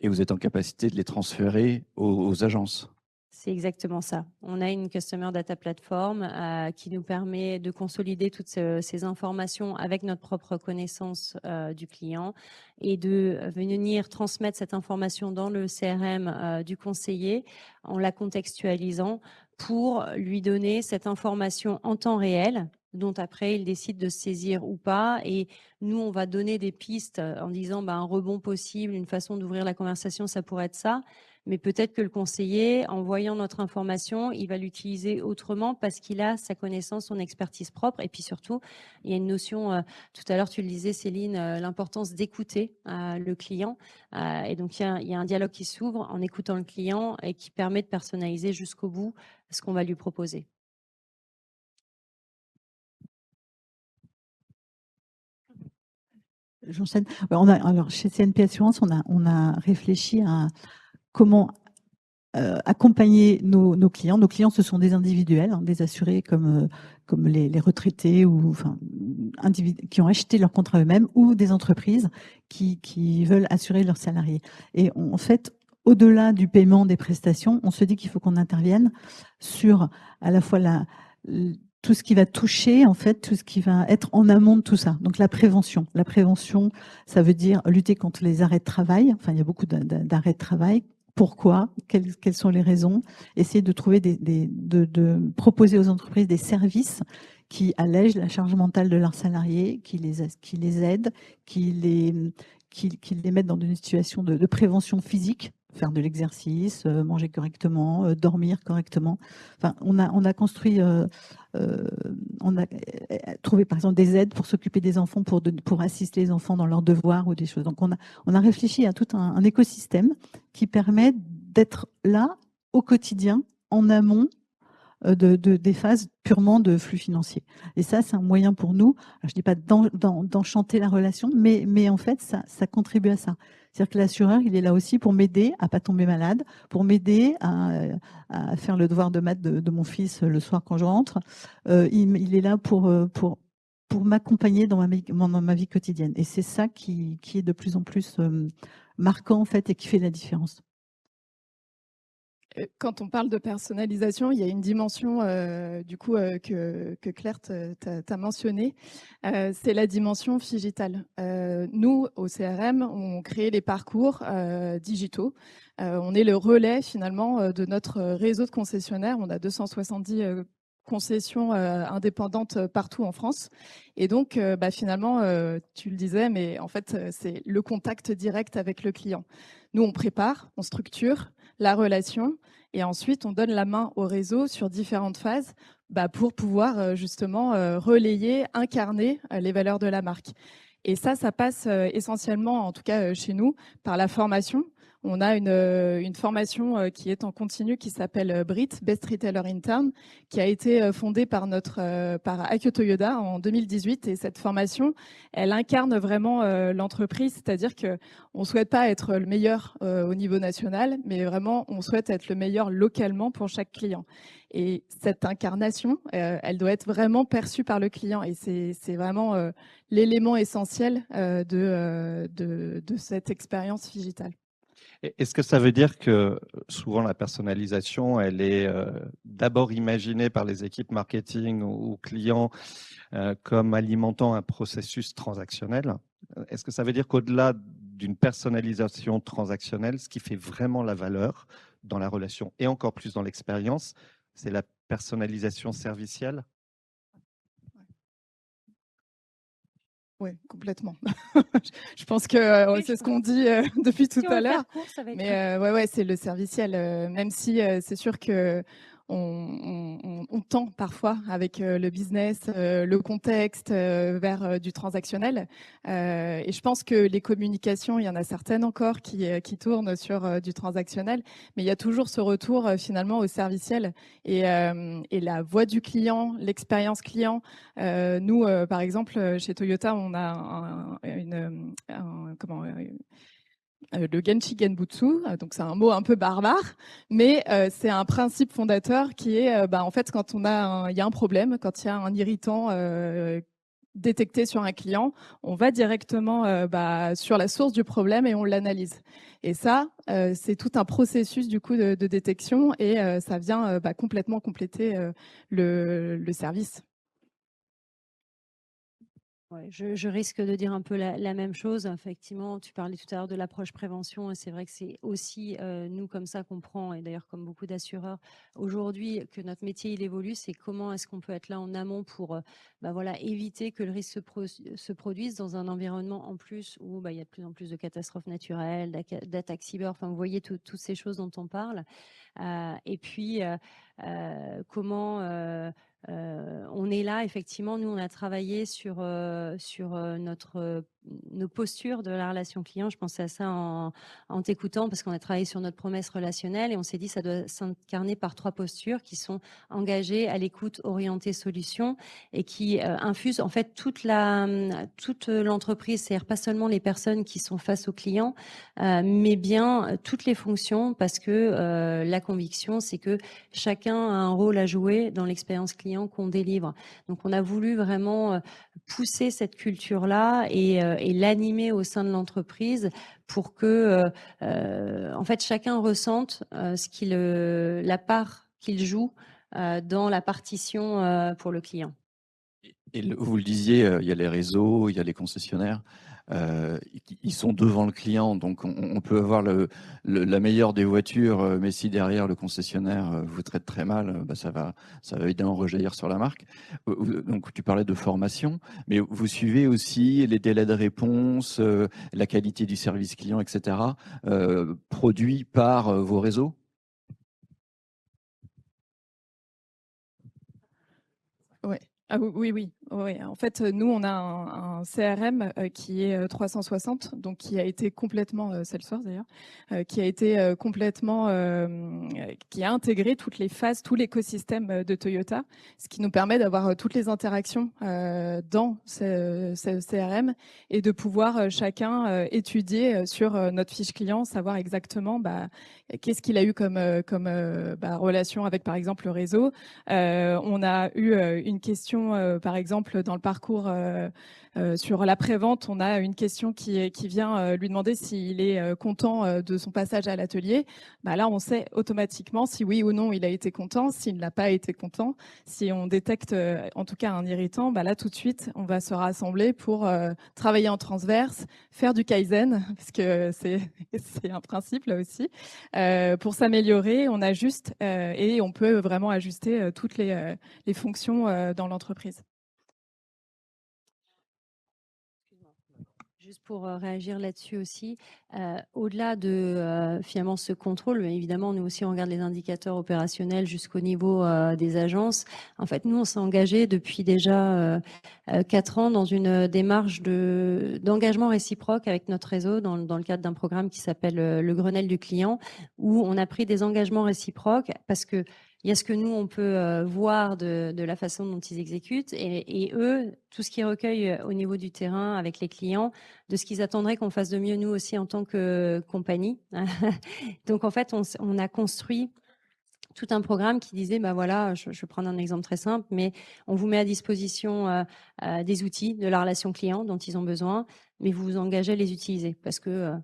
et vous êtes en capacité de les transférer aux agences. C'est exactement ça. On a une Customer Data Platform qui nous permet de consolider toutes ces informations avec notre propre connaissance du client et de venir transmettre cette information dans le CRM du conseiller en la contextualisant pour lui donner cette information en temps réel dont après il décide de se saisir ou pas. Et nous, on va donner des pistes en disant un rebond possible, une façon d'ouvrir la conversation, ça pourrait être ça. Mais peut-être que le conseiller, en voyant notre information, il va l'utiliser autrement parce qu'il a sa connaissance, son expertise propre. Et puis surtout, il y a une notion, tout à l'heure tu le disais Céline, l'importance d'écouter le client. Et donc il y a un dialogue qui s'ouvre en écoutant le client et qui permet de personnaliser jusqu'au bout ce qu'on va lui proposer. J'enchaîne. Alors, chez CNP Assurance, on a réfléchi à comment accompagner nos clients. Nos clients, ce sont des individuels, des assurés comme les retraités ou qui ont acheté leur contrat eux-mêmes, ou des entreprises qui veulent assurer leurs salariés. Et en fait, au-delà du paiement des prestations, on se dit qu'il faut qu'on intervienne sur à la fois tout ce qui va toucher, en fait, tout ce qui va être en amont de tout ça. Donc, la prévention. La prévention, ça veut dire lutter contre les arrêts de travail. Enfin, il y a beaucoup d'arrêts de travail. Pourquoi? Quelles sont les raisons? Essayer de trouver de proposer aux entreprises des services qui allègent la charge mentale de leurs salariés, qui les aident, qui les mettent dans une situation de prévention physique, faire de l'exercice, manger correctement, dormir correctement. Enfin, on a construit, on a trouvé par exemple des aides pour s'occuper des enfants, pour assister les enfants dans leurs devoirs ou des choses. Donc on a réfléchi à tout un écosystème qui permet d'être là au quotidien, en amont des phases purement de flux financiers. Et ça, c'est un moyen pour nous, alors je ne dis pas d'enchanter la relation, mais en fait, ça contribue à ça. C'est-à-dire que l'assureur, il est là aussi pour m'aider à ne pas tomber malade, pour m'aider à faire le devoir de maths de mon fils le soir quand je rentre. Il est là pour m'accompagner dans ma vie quotidienne. Et c'est ça qui est de plus en plus marquant, en fait, et qui fait la différence. Quand on parle de personnalisation, il y a une dimension du coup que Claire t'a mentionnée, c'est la dimension digitale. Nous, au CRM, on crée les parcours digitaux. On est le relais finalement de notre réseau de concessionnaires. On a 270 concessions indépendantes partout en France. Et donc, finalement, tu le disais, mais en fait, c'est le contact direct avec le client. Nous, on prépare, on structure la relation et ensuite, on donne la main au réseau sur différentes phases pour pouvoir justement relayer, incarner les valeurs de la marque. Et ça passe essentiellement, en tout cas chez nous, par la formation. On a une formation qui est en continu qui s'appelle BRIT, Best Retailer Intern, qui a été fondée par Akio Toyoda en 2018. Et cette formation, elle incarne vraiment l'entreprise, c'est-à-dire qu'on ne souhaite pas être le meilleur au niveau national, mais vraiment, on souhaite être le meilleur localement pour chaque client. Et cette incarnation, elle doit être vraiment perçue par le client. Et c'est vraiment l'élément essentiel de cette expérience digitale. Est-ce que ça veut dire que souvent la personnalisation, elle est d'abord imaginée par les équipes marketing ou clients comme alimentant un processus transactionnel? Est-ce que ça veut dire qu'au-delà d'une personnalisation transactionnelle, ce qui fait vraiment la valeur dans la relation et encore plus dans l'expérience, c'est la personnalisation servicielle? Oui, complètement. Je pense que c'est ce qu'on dit depuis tout à l'heure. Mais ouais, c'est le serviciel. Même si c'est sûr que on tend parfois avec le business, le contexte vers du transactionnel. Et je pense que les communications, il y en a certaines encore qui tournent sur du transactionnel, mais il y a toujours ce retour finalement au serviciel et la voix du client, l'expérience client. Nous, par exemple, chez Toyota, on a le Genchi Genbutsu, donc c'est un mot un peu barbare, mais c'est un principe fondateur qui est, en fait, quand il y a un problème, quand il y a un irritant détecté sur un client, on va directement sur la source du problème et on l'analyse. Et ça, c'est tout un processus du coup de détection et ça vient complètement compléter le service. Ouais, je risque de dire un peu la même chose. Effectivement, tu parlais tout à l'heure de l'approche prévention et c'est vrai que c'est aussi nous comme ça qu'on prend, et d'ailleurs comme beaucoup d'assureurs aujourd'hui, que notre métier il évolue, c'est comment est-ce qu'on peut être là en amont pour éviter que le risque se produise dans un environnement en plus où il y a de plus en plus de catastrophes naturelles, d'attaques cyber, enfin vous voyez toutes ces choses dont on parle. Et puis comment on est là, effectivement, nous on a travaillé sur nos postures de la relation client. Je pensais à ça en t'écoutant parce qu'on a travaillé sur notre promesse relationnelle et on s'est dit ça doit s'incarner par 3 postures qui sont engagées, à l'écoute, orientée, solution et qui infusent en fait toute l'entreprise, c'est-à-dire pas seulement les personnes qui sont face aux clients, mais bien toutes les fonctions parce que la conviction c'est que chacun a un rôle à jouer dans l'expérience client qu'on délivre. Donc, on a voulu vraiment pousser cette culture-là et l'animer au sein de l'entreprise pour que, en fait, chacun ressente la part qu'il joue dans la partition pour le client. Et vous le disiez, il y a les réseaux, il y a les concessionnaires. Ils sont devant le client, donc on peut avoir la meilleure des voitures, mais si derrière le concessionnaire vous traite très mal, ça va évidemment rejaillir sur la marque. Donc tu parlais de formation, mais vous suivez aussi les délais de réponse, la qualité du service client, etc., produits par vos réseaux? Ouais. Ah oui. En fait, nous, on a un CRM qui est 360, donc qui a été complètement, Salesforce d'ailleurs, qui a été complètement, qui a intégré toutes les phases, tout l'écosystème de Toyota, ce qui nous permet d'avoir toutes les interactions dans ce CRM et de pouvoir chacun étudier sur notre fiche client, savoir exactement qu'est-ce qu'il a eu comme relation avec, par exemple, le réseau. On a eu une question, par exemple, exemple, dans le parcours sur l'après-vente, on a une question qui vient lui demander s'il est content de son passage à l'atelier. Bah là, on sait automatiquement si oui ou non il a été content, s'il n'a pas été content. Si on détecte en tout cas un irritant, bah là, tout de suite, on va se rassembler pour travailler en transverse, faire du Kaizen, parce que c'est un principe là aussi. Pour s'améliorer, on ajuste et on peut vraiment ajuster toutes les fonctions dans l'entreprise. Juste pour réagir là-dessus aussi, au-delà de finalement ce contrôle, mais évidemment, nous aussi, on regarde les indicateurs opérationnels jusqu'au niveau des agences. En fait, nous, on s'est engagé depuis déjà 4 ans dans une démarche d'engagement réciproque avec notre réseau dans le cadre d'un programme qui s'appelle le Grenelle du client, où on a pris des engagements réciproques parce que il y a ce que nous, on peut voir de la façon dont ils exécutent et eux, tout ce qu'ils recueillent au niveau du terrain avec les clients, de ce qu'ils attendraient qu'on fasse de mieux nous aussi en tant que compagnie. Donc en fait, on a construit tout un programme qui disait, bah voilà, je vais prendre un exemple très simple, mais on vous met à disposition des outils de la relation client dont ils ont besoin, mais vous vous engagez à les utiliser parce que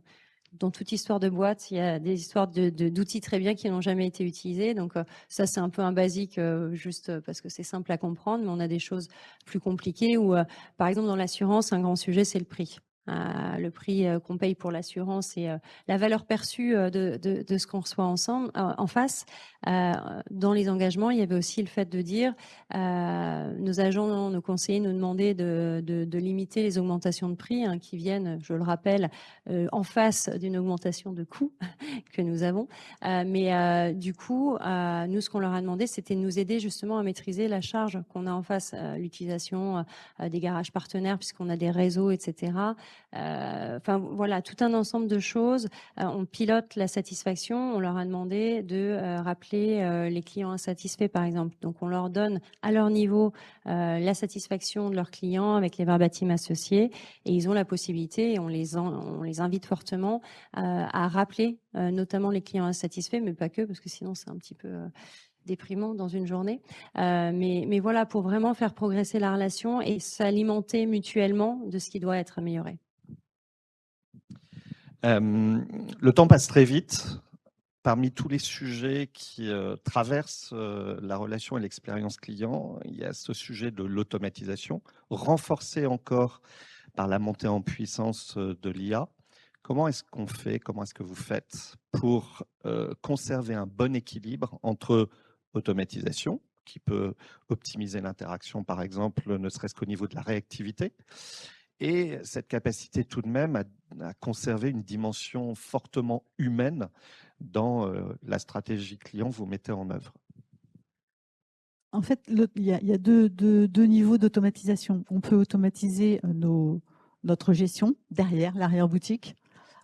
dans toute histoire de boîte, il y a des histoires d'outils très bien qui n'ont jamais été utilisés. Donc ça, c'est un peu un basique, juste parce que c'est simple à comprendre, mais on a des choses plus compliquées où, par exemple, dans l'assurance, un grand sujet, c'est le prix. Le prix qu'on paye pour l'assurance et la valeur perçue de ce qu'on reçoit ensemble, en face. Dans les engagements, il y avait aussi le fait de dire nos agents, nos conseillers nous demandaient de limiter les augmentations de prix qui viennent, je le rappelle, en face d'une augmentation de coûts que nous avons. Mais du coup, nous, ce qu'on leur a demandé, c'était de nous aider justement à maîtriser la charge qu'on a en face, l'utilisation des garages partenaires, puisqu'on a des réseaux, etc. Enfin, voilà, tout un ensemble de choses. On pilote la satisfaction. On leur a demandé de rappeler les clients insatisfaits, par exemple. Donc, on leur donne à leur niveau la satisfaction de leurs clients avec les verbatims associés. Et ils ont la possibilité, et on les invite fortement à rappeler notamment les clients insatisfaits, mais pas que, parce que sinon, c'est un petit peu déprimant dans une journée. Mais voilà, pour vraiment faire progresser la relation et s'alimenter mutuellement de ce qui doit être amélioré. Le temps passe très vite. Parmi tous les sujets qui traversent la relation et l'expérience client, il y a ce sujet de l'automatisation, renforcé encore par la montée en puissance de l'IA. Comment est-ce qu'on fait, comment est-ce que vous faites pour conserver un bon équilibre entre automatisation, qui peut optimiser l'interaction, par exemple, ne serait-ce qu'au niveau de la réactivité, et cette capacité tout de même à conserver une dimension fortement humaine dans la stratégie client que vous mettez en œuvre? En fait, il y a deux niveaux d'automatisation. On peut automatiser notre gestion derrière, l'arrière-boutique,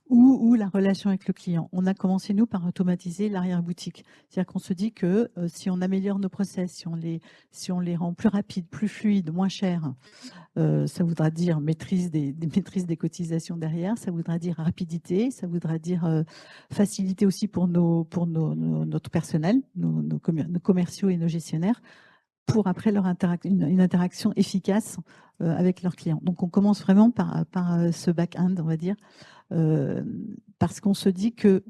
ou la relation avec le client. On a commencé, nous, par automatiser l'arrière-boutique. C'est-à-dire qu'on se dit que si on améliore nos process, si on les rend plus rapides, plus fluides, moins chers, ça voudra dire maîtrise des cotisations derrière, ça voudra dire rapidité, ça voudra dire facilité aussi pour notre personnel, nos commerciaux et nos gestionnaires, pour après une interaction efficace avec leurs clients. Donc, on commence vraiment par ce back-end, on va dire, parce qu'on se dit qu'il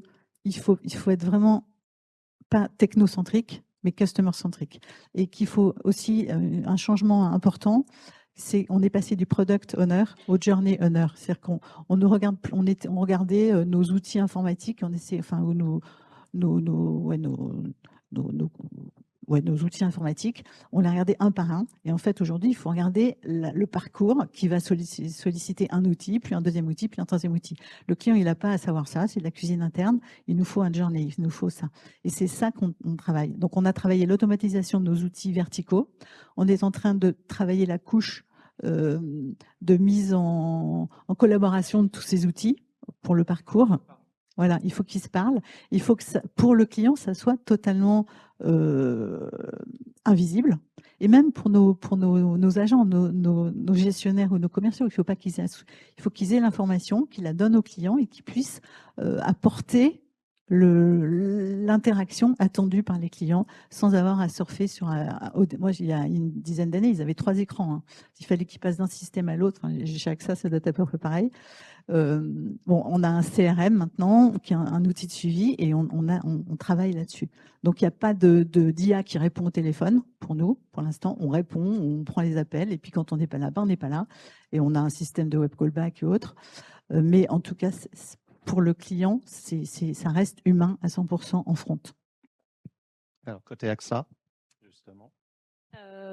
faut être vraiment pas technocentrique, mais customer-centrique. Et qu'il faut aussi un changement important, on est passé du product owner au journey owner. C'est-à-dire qu'on regardait nos outils informatiques, nos outils informatiques, on les regardait un par un. Et en fait, aujourd'hui, il faut regarder le parcours qui va solliciter un outil, puis un deuxième outil, puis un troisième outil. Le client, il n'a pas à savoir ça, c'est de la cuisine interne. Il nous faut un journey, il nous faut ça. Et c'est ça qu'on travaille. Donc, on a travaillé l'automatisation de nos outils verticaux. On est en train de travailler la couche de mise en collaboration de tous ces outils pour le parcours. Voilà, il faut qu'ils se parlent. Il faut que pour le client, ça soit totalement invisible. Et même pour nos agents, nos gestionnaires ou nos commerciaux, il faut qu'ils aient l'information, qu'ils la donnent aux clients et qu'ils puissent apporter l'interaction attendue par les clients sans avoir à surfer sur... moi, il y a une dizaine d'années, ils avaient 3 écrans. Hein. Il fallait qu'ils passent d'un système à l'autre. Chez AXA, ça doit être à peu près pareil. Bon, on a un CRM maintenant, qui est un outil de suivi, et on travaille là-dessus. Donc, il n'y a pas d'IA qui répond au téléphone pour nous. Pour l'instant, on répond, on prend les appels, et puis quand on n'est pas là, on n'est pas là. Et on a un système de web callback et autres. Mais en tout cas, pour le client, ça reste humain à 100% en front. Alors, côté AXA, justement.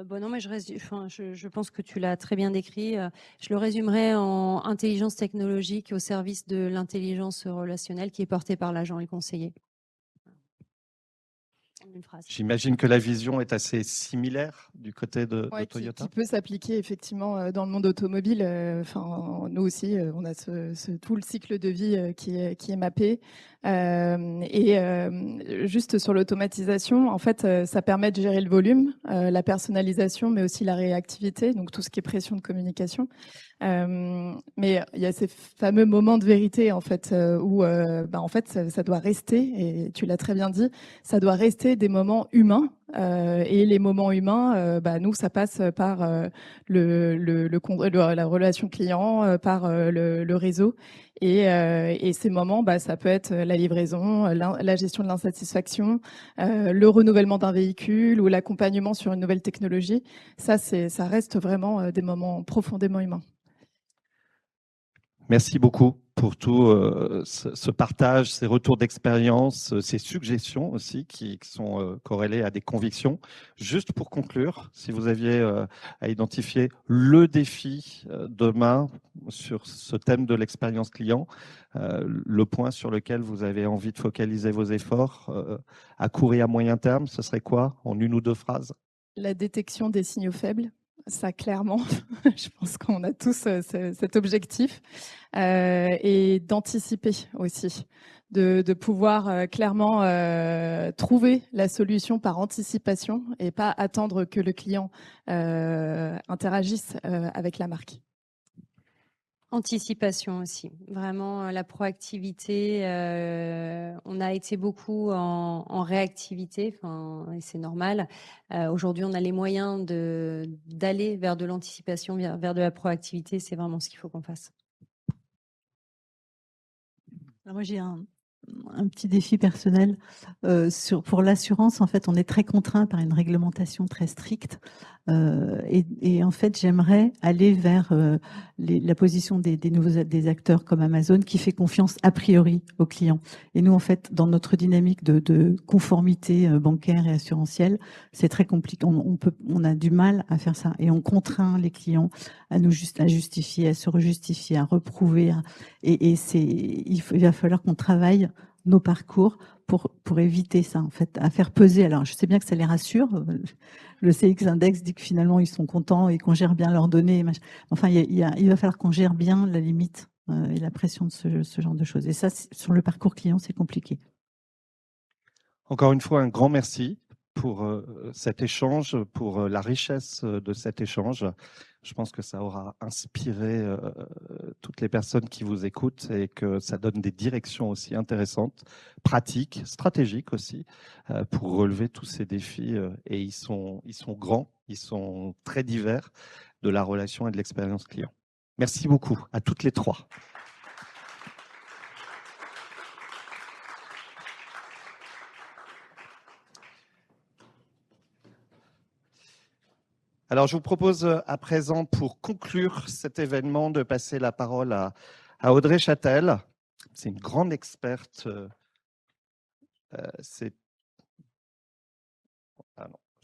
Bon, non, mais je pense que tu l'as très bien décrit. Je le résumerai en intelligence technologique au service de l'intelligence relationnelle qui est portée par l'agent et le conseiller. Une phrase. J'imagine que la vision est assez similaire du côté de Toyota. Qui peut s'appliquer effectivement dans le monde automobile. Nous aussi, on a tout le cycle de vie qui est mappé. Juste sur l'automatisation, en fait, ça permet de gérer le volume, la personnalisation, mais aussi la réactivité, donc tout ce qui est pression de communication. Mais il y a ces fameux moments de vérité en fait où en fait ça doit rester, et tu l'as très bien dit, ça doit rester des moments humains, et les moments humains, nous ça passe par la relation client, par le réseau, et ces moments, ça peut être la livraison, la gestion de l'insatisfaction, le renouvellement d'un véhicule ou l'accompagnement sur une nouvelle technologie. Ça reste vraiment des moments profondément humains. Merci beaucoup pour tout ce partage, ces retours d'expérience, ces suggestions aussi qui sont corrélées à des convictions. Juste pour conclure, si vous aviez à identifier le défi demain sur ce thème de l'expérience client, le point sur lequel vous avez envie de focaliser vos efforts à court et à moyen terme, ce serait quoi en une ou deux phrases? La détection des signaux faibles. Ça, clairement, je pense qu'on a tous cet objectif, et d'anticiper aussi, de pouvoir clairement trouver la solution par anticipation et pas attendre que le client interagisse avec la marque. Anticipation aussi, vraiment la proactivité. On a été beaucoup en réactivité, et c'est normal. Aujourd'hui, on a les moyens d'aller vers de l'anticipation, vers de la proactivité. C'est vraiment ce qu'il faut qu'on fasse. Alors moi, j'ai un petit défi personnel. Pour l'assurance, en fait, on est très contraint par une réglementation très stricte. Et en fait, j'aimerais aller vers la position des acteurs comme Amazon qui fait confiance a priori aux clients. Et nous, en fait, dans notre dynamique de conformité bancaire et assurantielle, c'est très compliqué. On a du mal à faire ça. Et on contraint les clients à justifier, à se rejustifier, à reprouver. Il va falloir qu'on travaille nos parcours pour éviter ça, en fait, à faire peser. Alors, je sais bien que ça les rassure. Le CX Index dit que finalement, ils sont contents et qu'on gère bien leurs données. Enfin, il va falloir qu'on gère bien la limite et la pression de ce genre de choses. Et ça, sur le parcours client, c'est compliqué. Encore une fois, un grand merci pour cet échange, pour la richesse de cet échange. Je pense que ça aura inspiré toutes les personnes qui vous écoutent et que ça donne des directions aussi intéressantes, pratiques, stratégiques aussi, pour relever tous ces défis. Et ils sont grands, ils sont très divers de la relation et de l'expérience client. Merci beaucoup à toutes les trois. Alors, je vous propose à présent, pour conclure cet événement, de passer la parole à Audrey Châtel. C'est une grande experte. Je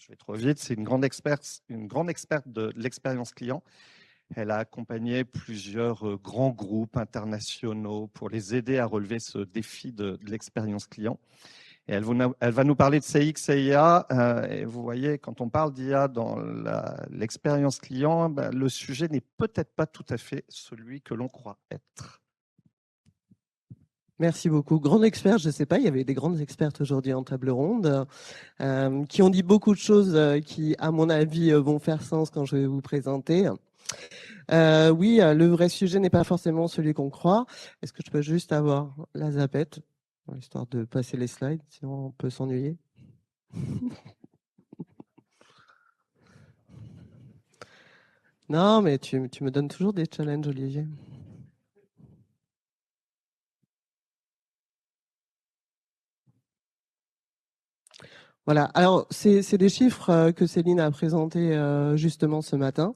vais trop vite. C'est une grande experte de l'expérience client. Elle a accompagné plusieurs grands groupes internationaux pour les aider à relever ce défi de l'expérience client. Et elle va nous parler de CX et IA. Et vous voyez, quand on parle d'IA dans l'expérience client, le sujet n'est peut-être pas tout à fait celui que l'on croit être. Merci beaucoup. Grande experte, je ne sais pas, il y avait des grandes expertes aujourd'hui en table ronde qui ont dit beaucoup de choses qui, à mon avis, vont faire sens quand je vais vous présenter. Oui, le vrai sujet n'est pas forcément celui qu'on croit. Est-ce que je peux juste avoir la zapette ? histoire de passer les slides, sinon on peut s'ennuyer. Non, mais tu me donnes toujours des challenges, Olivier. Voilà, alors c'est des chiffres que Céline a présentés justement ce matin.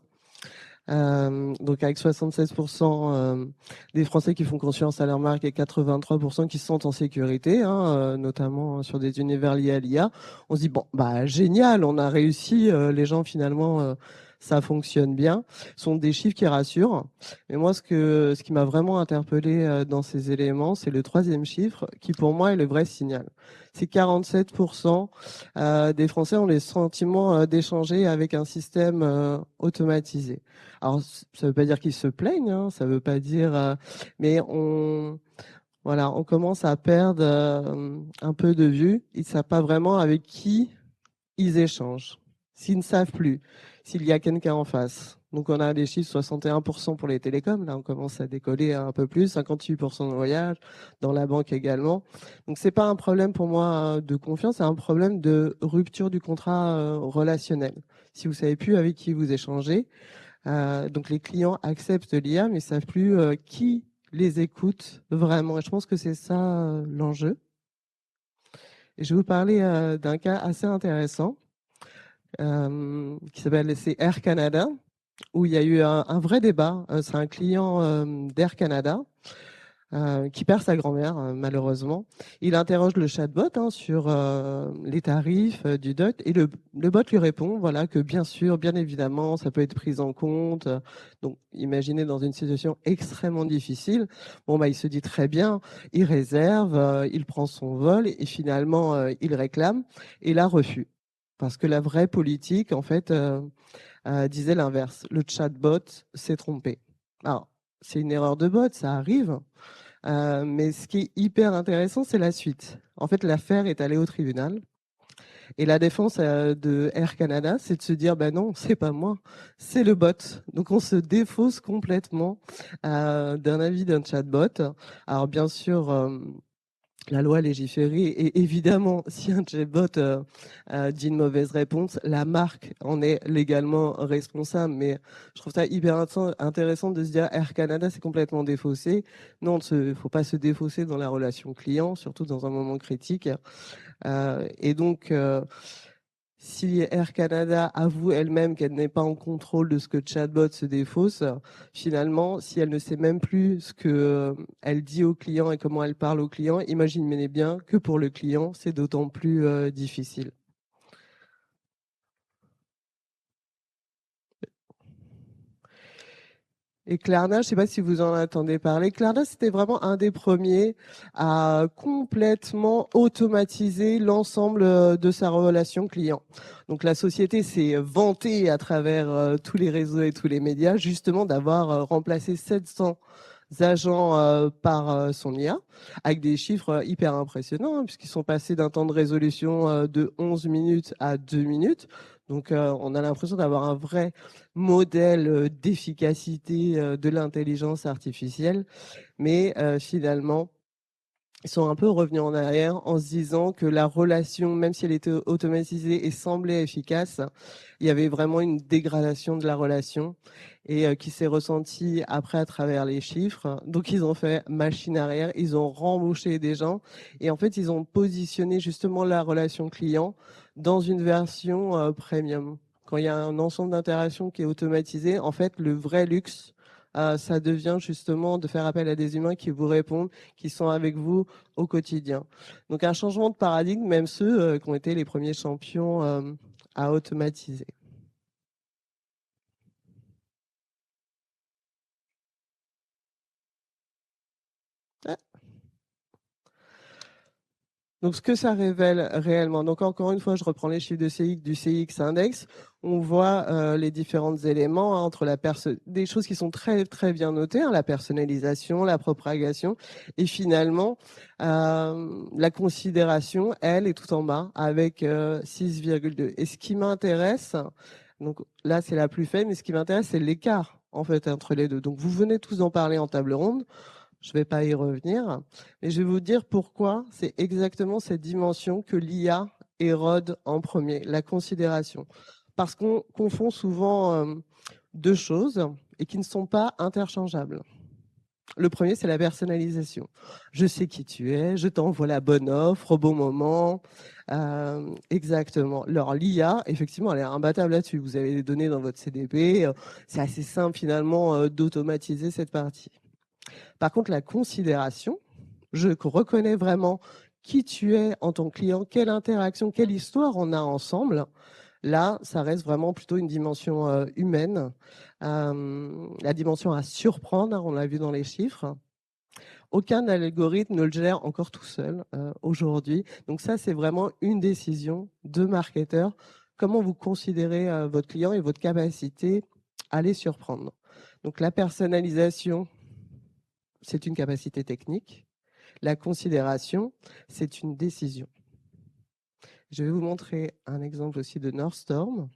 Donc avec 76% des Français qui font confiance à leur marque et 83% qui se sentent en sécurité, hein, notamment sur des univers liés à l'IA. On se dit, bon, bah génial, on a réussi, les gens finalement, ça fonctionne bien. Ce sont des chiffres qui rassurent. Mais moi, ce qui m'a vraiment interpellé dans ces éléments, c'est le troisième chiffre qui pour moi est le vrai signal. C'est 47% des Français ont le sentiment d'échanger avec un système automatisé. Alors, ça ne veut pas dire qu'ils se plaignent, hein, ça veut pas dire, mais voilà, on commence à perdre un peu de vue. Ils ne savent pas vraiment avec qui ils échangent. S'ils ne savent plus, s'il y a quelqu'un en face. Donc, on a des chiffres 61% pour les télécoms. Là, on commence à décoller un peu plus, 58% de voyage, dans la banque également. Donc, c'est pas un problème pour moi de confiance, c'est un problème de rupture du contrat relationnel. Si vous savez plus avec qui vous échangez, donc les clients acceptent l'IA, mais ne savent plus qui les écoute vraiment. Et je pense que c'est ça l'enjeu. Et je vais vous parler d'un cas assez intéressant qui s'appelle Air Canada, où il y a eu un vrai débat. C'est un client d'Air Canada qui perd sa grand-mère, malheureusement. Il interroge le chatbot sur les tarifs du DOT et le bot lui répond voilà, que bien sûr, bien évidemment, ça peut être pris en compte. Donc, imaginez dans une situation extrêmement difficile. Bon, bah, il se dit très bien, il réserve, il prend son vol et finalement, il réclame et là, refus. Parce que la vraie politique, en fait, disait l'inverse. Le chatbot s'est trompé. Alors, c'est une erreur de bot, ça arrive. Mais ce qui est hyper intéressant, c'est la suite. En fait, l'affaire est allée au tribunal. Et la défense de Air Canada, c'est de se dire, ben non, c'est pas moi, c'est le bot. Donc on se défausse complètement d'un avis d'un chatbot. Alors bien sûr, la loi légiférée et évidemment, si un chatbot dit une mauvaise réponse, la marque en est légalement responsable. Mais je trouve ça hyper intéressant de se dire Air Canada, c'est complètement défaussé. Non, il ne faut pas se défausser dans la relation client, surtout dans un moment critique. Et donc, si Air Canada avoue elle-même qu'elle n'est pas en contrôle de ce que chatbot se défausse, finalement, si elle ne sait même plus ce qu'elle dit au client et comment elle parle au client, imaginez bien que pour le client, c'est d'autant plus difficile. Et Klarna, je ne sais pas si vous en entendez parler. Klarna, c'était vraiment un des premiers à complètement automatiser l'ensemble de sa relation client. Donc la société s'est vantée à travers tous les réseaux et tous les médias, justement d'avoir remplacé 700 agents par son IA, avec des chiffres hyper impressionnants, hein, puisqu'ils sont passés d'un temps de résolution de 11 minutes à 2 minutes. Donc on a l'impression d'avoir un vrai modèle d'efficacité de l'intelligence artificielle, mais finalement, ils sont un peu revenus en arrière en se disant que la relation, même si elle était automatisée et semblait efficace, il y avait vraiment une dégradation de la relation et qui s'est ressentie après à travers les chiffres. Donc ils ont fait machine arrière, ils ont rembauché des gens et en fait ils ont positionné justement la relation client dans une version premium. Quand il y a un ensemble d'interactions qui est automatisé, en fait le vrai luxe, ça devient justement de faire appel à des humains qui vous répondent, qui sont avec vous au quotidien. Donc un changement de paradigme, même ceux qui ont été les premiers champions à automatiser. Ah. Donc ce que ça révèle réellement, donc encore une fois, je reprends les chiffres de du CX Index, on voit les différents éléments entre des choses qui sont très très bien notées, hein, la personnalisation, la propagation, et finalement la considération, elle, est tout en bas avec 6,2. Et ce qui m'intéresse, donc là c'est la plus faible, mais ce qui m'intéresse c'est l'écart en fait entre les deux. Donc vous venez tous d'en parler en table ronde. Je ne vais pas y revenir, mais je vais vous dire pourquoi c'est exactement cette dimension que l'IA érode en premier, la considération. Parce qu'on confond souvent deux choses et qui ne sont pas interchangeables. Le premier, c'est la personnalisation. Je sais qui tu es, je t'envoie la bonne offre au bon moment. Exactement. Alors, l'IA, effectivement, elle est imbattable là-dessus. Vous avez les données dans votre CDP. C'est assez simple, finalement, d'automatiser cette partie. Par contre, la considération, je reconnais vraiment qui tu es en tant que client, quelle interaction, quelle histoire on a ensemble. Là, ça reste vraiment plutôt une dimension humaine, la dimension à surprendre, on l'a vu dans les chiffres. Aucun algorithme ne le gère encore tout seul aujourd'hui. Donc ça, c'est vraiment une décision de marketeur. Comment vous considérez votre client et votre capacité à les surprendre. Donc la personnalisation, c'est une capacité technique. La considération, c'est une décision. Je vais vous montrer un exemple aussi de Northstorm.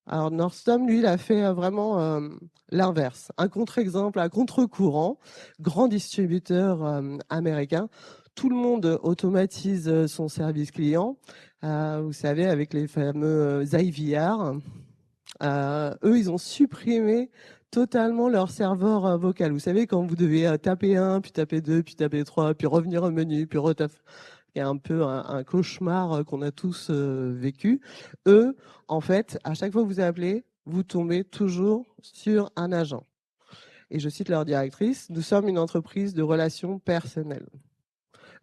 Alors Northstorm, lui, il a fait vraiment l'inverse. Un contre-exemple, un contre-courant, grand distributeur américain. Tout le monde automatise son service client. Vous savez, avec les fameux IVR. Eux, ils ont supprimé totalement leur serveur vocal. Vous savez, quand vous devez taper 1, puis taper 2, puis taper 3, puis revenir au menu, puis retaper. Il y a un peu un cauchemar qu'on a tous vécu. Eux, en fait, à chaque fois que vous appelez, vous tombez toujours sur un agent. Et je cite leur directrice, nous sommes une entreprise de relations personnelles.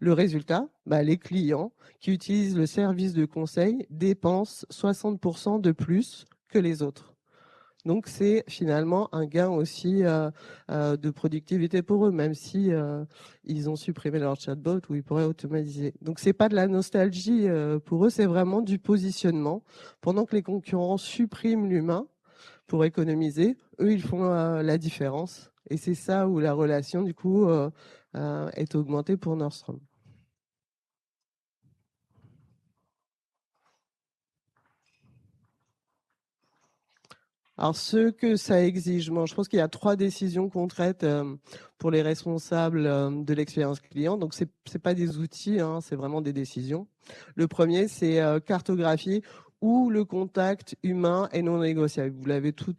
Le résultat, les clients qui utilisent le service de conseil dépensent 60% de plus que les autres. Donc, c'est finalement un gain aussi de productivité pour eux, même si ils ont supprimé leur chatbot où ils pourraient automatiser. Donc, c'est pas de la nostalgie pour eux, c'est vraiment du positionnement. Pendant que les concurrents suppriment l'humain pour économiser, eux, ils font la différence. Et c'est ça où la relation, du coup, est augmentée pour Nordstrom. Alors, ce que ça exige, moi, je pense qu'il y a 3 décisions qu'on traite pour les responsables de l'expérience client. Donc, ce n'est pas des outils, hein, c'est vraiment des décisions. Le premier, c'est cartographier où le contact humain est non négociable. Vous l'avez tout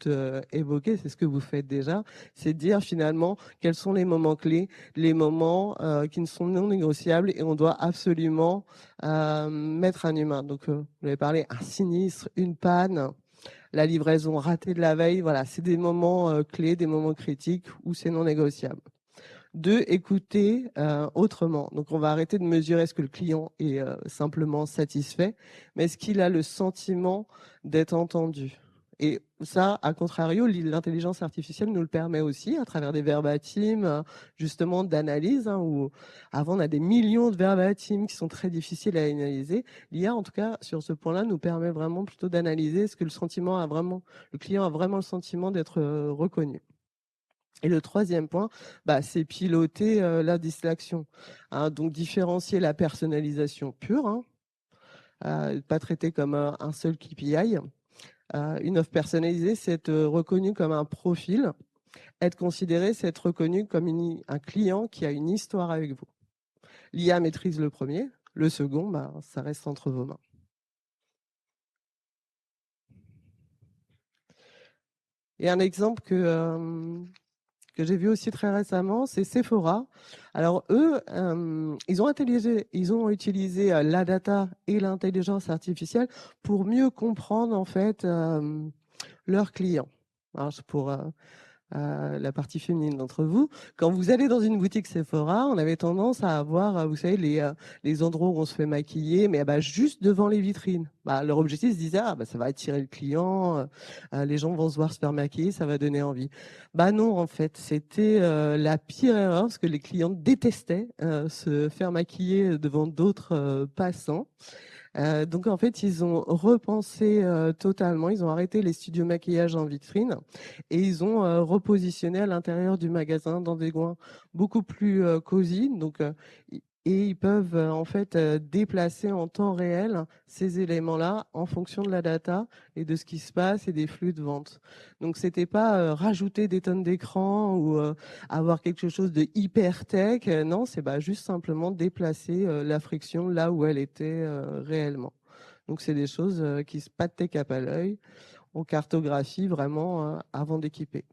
évoqué, c'est ce que vous faites déjà. C'est dire finalement quels sont les moments clés, les moments qui ne sont non négociables et on doit absolument mettre un humain. Donc, vous avez parlé, un sinistre, une panne, la livraison ratée de la veille, voilà, c'est des moments clés, des moments critiques où c'est non négociable. 2, écouter autrement. Donc, on va arrêter de mesurer est-ce que le client est simplement satisfait, mais est-ce qu'il a le sentiment d'être entendu. Et ça, à contrario, l'intelligence artificielle nous le permet aussi à travers des verbatims, justement, d'analyse, hein, où avant, on a des millions de verbatims qui sont très difficiles à analyser. L'IA, en tout cas, sur ce point-là, nous permet vraiment plutôt d'analyser ce que le client a vraiment le sentiment d'être reconnu. Et le 3e point, c'est piloter la distraction. Hein, donc, différencier la personnalisation pure, hein, pas traiter comme un seul KPI. Une offre personnalisée, c'est être reconnu comme un profil. Être considéré, c'est être reconnu comme un client qui a une histoire avec vous. L'IA maîtrise le premier. Le second, ça reste entre vos mains. Et un exemple que j'ai vu aussi très récemment, c'est Sephora. Alors eux, ils ont utilisé la data et l'intelligence artificielle pour mieux comprendre en fait leurs clients. Alors, pour la partie féminine d'entre vous, quand vous allez dans une boutique Sephora, on avait tendance à avoir, vous savez, les endroits où on se fait maquiller, mais juste devant les vitrines. Leur objectif, se disait, ça va attirer le client, les gens vont se voir se faire maquiller, ça va donner envie. Non, en fait, c'était la pire erreur, parce que les clients détestaient se faire maquiller devant d'autres passants. Donc en fait, ils ont repensé totalement, ils ont arrêté les studios maquillage en vitrine et ils ont repositionné à l'intérieur du magasin dans des coins beaucoup plus cosy. Donc et ils peuvent en fait déplacer en temps réel ces éléments-là en fonction de la data et de ce qui se passe et des flux de vente. Donc c'était pas rajouter des tonnes d'écran ou avoir quelque chose de hyper tech, non, c'est juste simplement déplacer la friction là où elle était réellement. Donc c'est des choses qui pas de tech à l'œil, on cartographie vraiment avant d'équiper.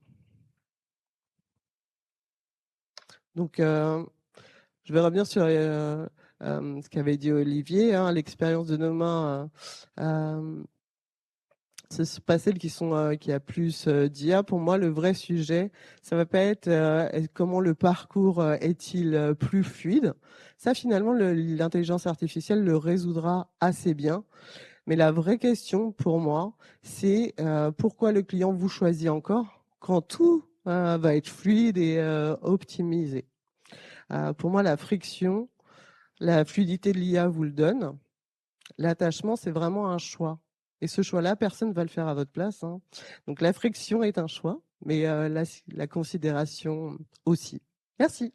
Donc je vais revenir sur ce qu'avait dit Olivier, hein, l'expérience de nos mains. C'est pas celle qui a plus d'IA. Pour moi, le vrai sujet, ça va pas être comment le parcours est-il plus fluide. Ça, finalement, l'intelligence artificielle le résoudra assez bien. Mais la vraie question pour moi, c'est pourquoi le client vous choisit encore quand tout va être fluide et optimisé. Pour moi, la friction, la fluidité de l'IA vous le donne. L'attachement, c'est vraiment un choix. Et ce choix-là, personne ne va le faire à votre place, hein. Donc la friction est un choix, mais la considération aussi. Merci.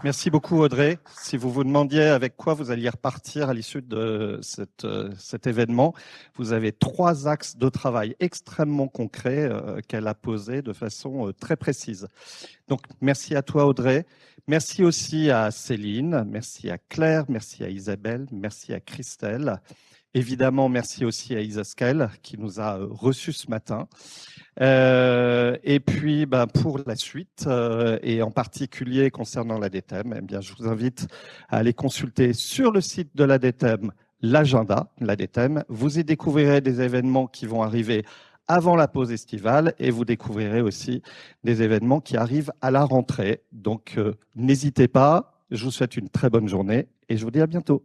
Merci beaucoup Audrey. Si vous vous demandiez avec quoi vous alliez repartir à l'issue de cet événement, vous avez 3 axes de travail extrêmement concrets qu'elle a posés de façon très précise. Donc merci à toi Audrey. Merci aussi à Céline, merci à Claire, merci à Isabelle, merci à Christelle. Évidemment, merci aussi à Isoscale qui nous a reçus ce matin. Et puis, pour la suite, et en particulier concernant l'ADTEM, eh bien, je vous invite à aller consulter sur le site de l'ADTEM l'agenda de l'ADTEM. Vous y découvrirez des événements qui vont arriver avant la pause estivale et vous découvrirez aussi des événements qui arrivent à la rentrée. Donc, n'hésitez pas. Je vous souhaite une très bonne journée et je vous dis à bientôt.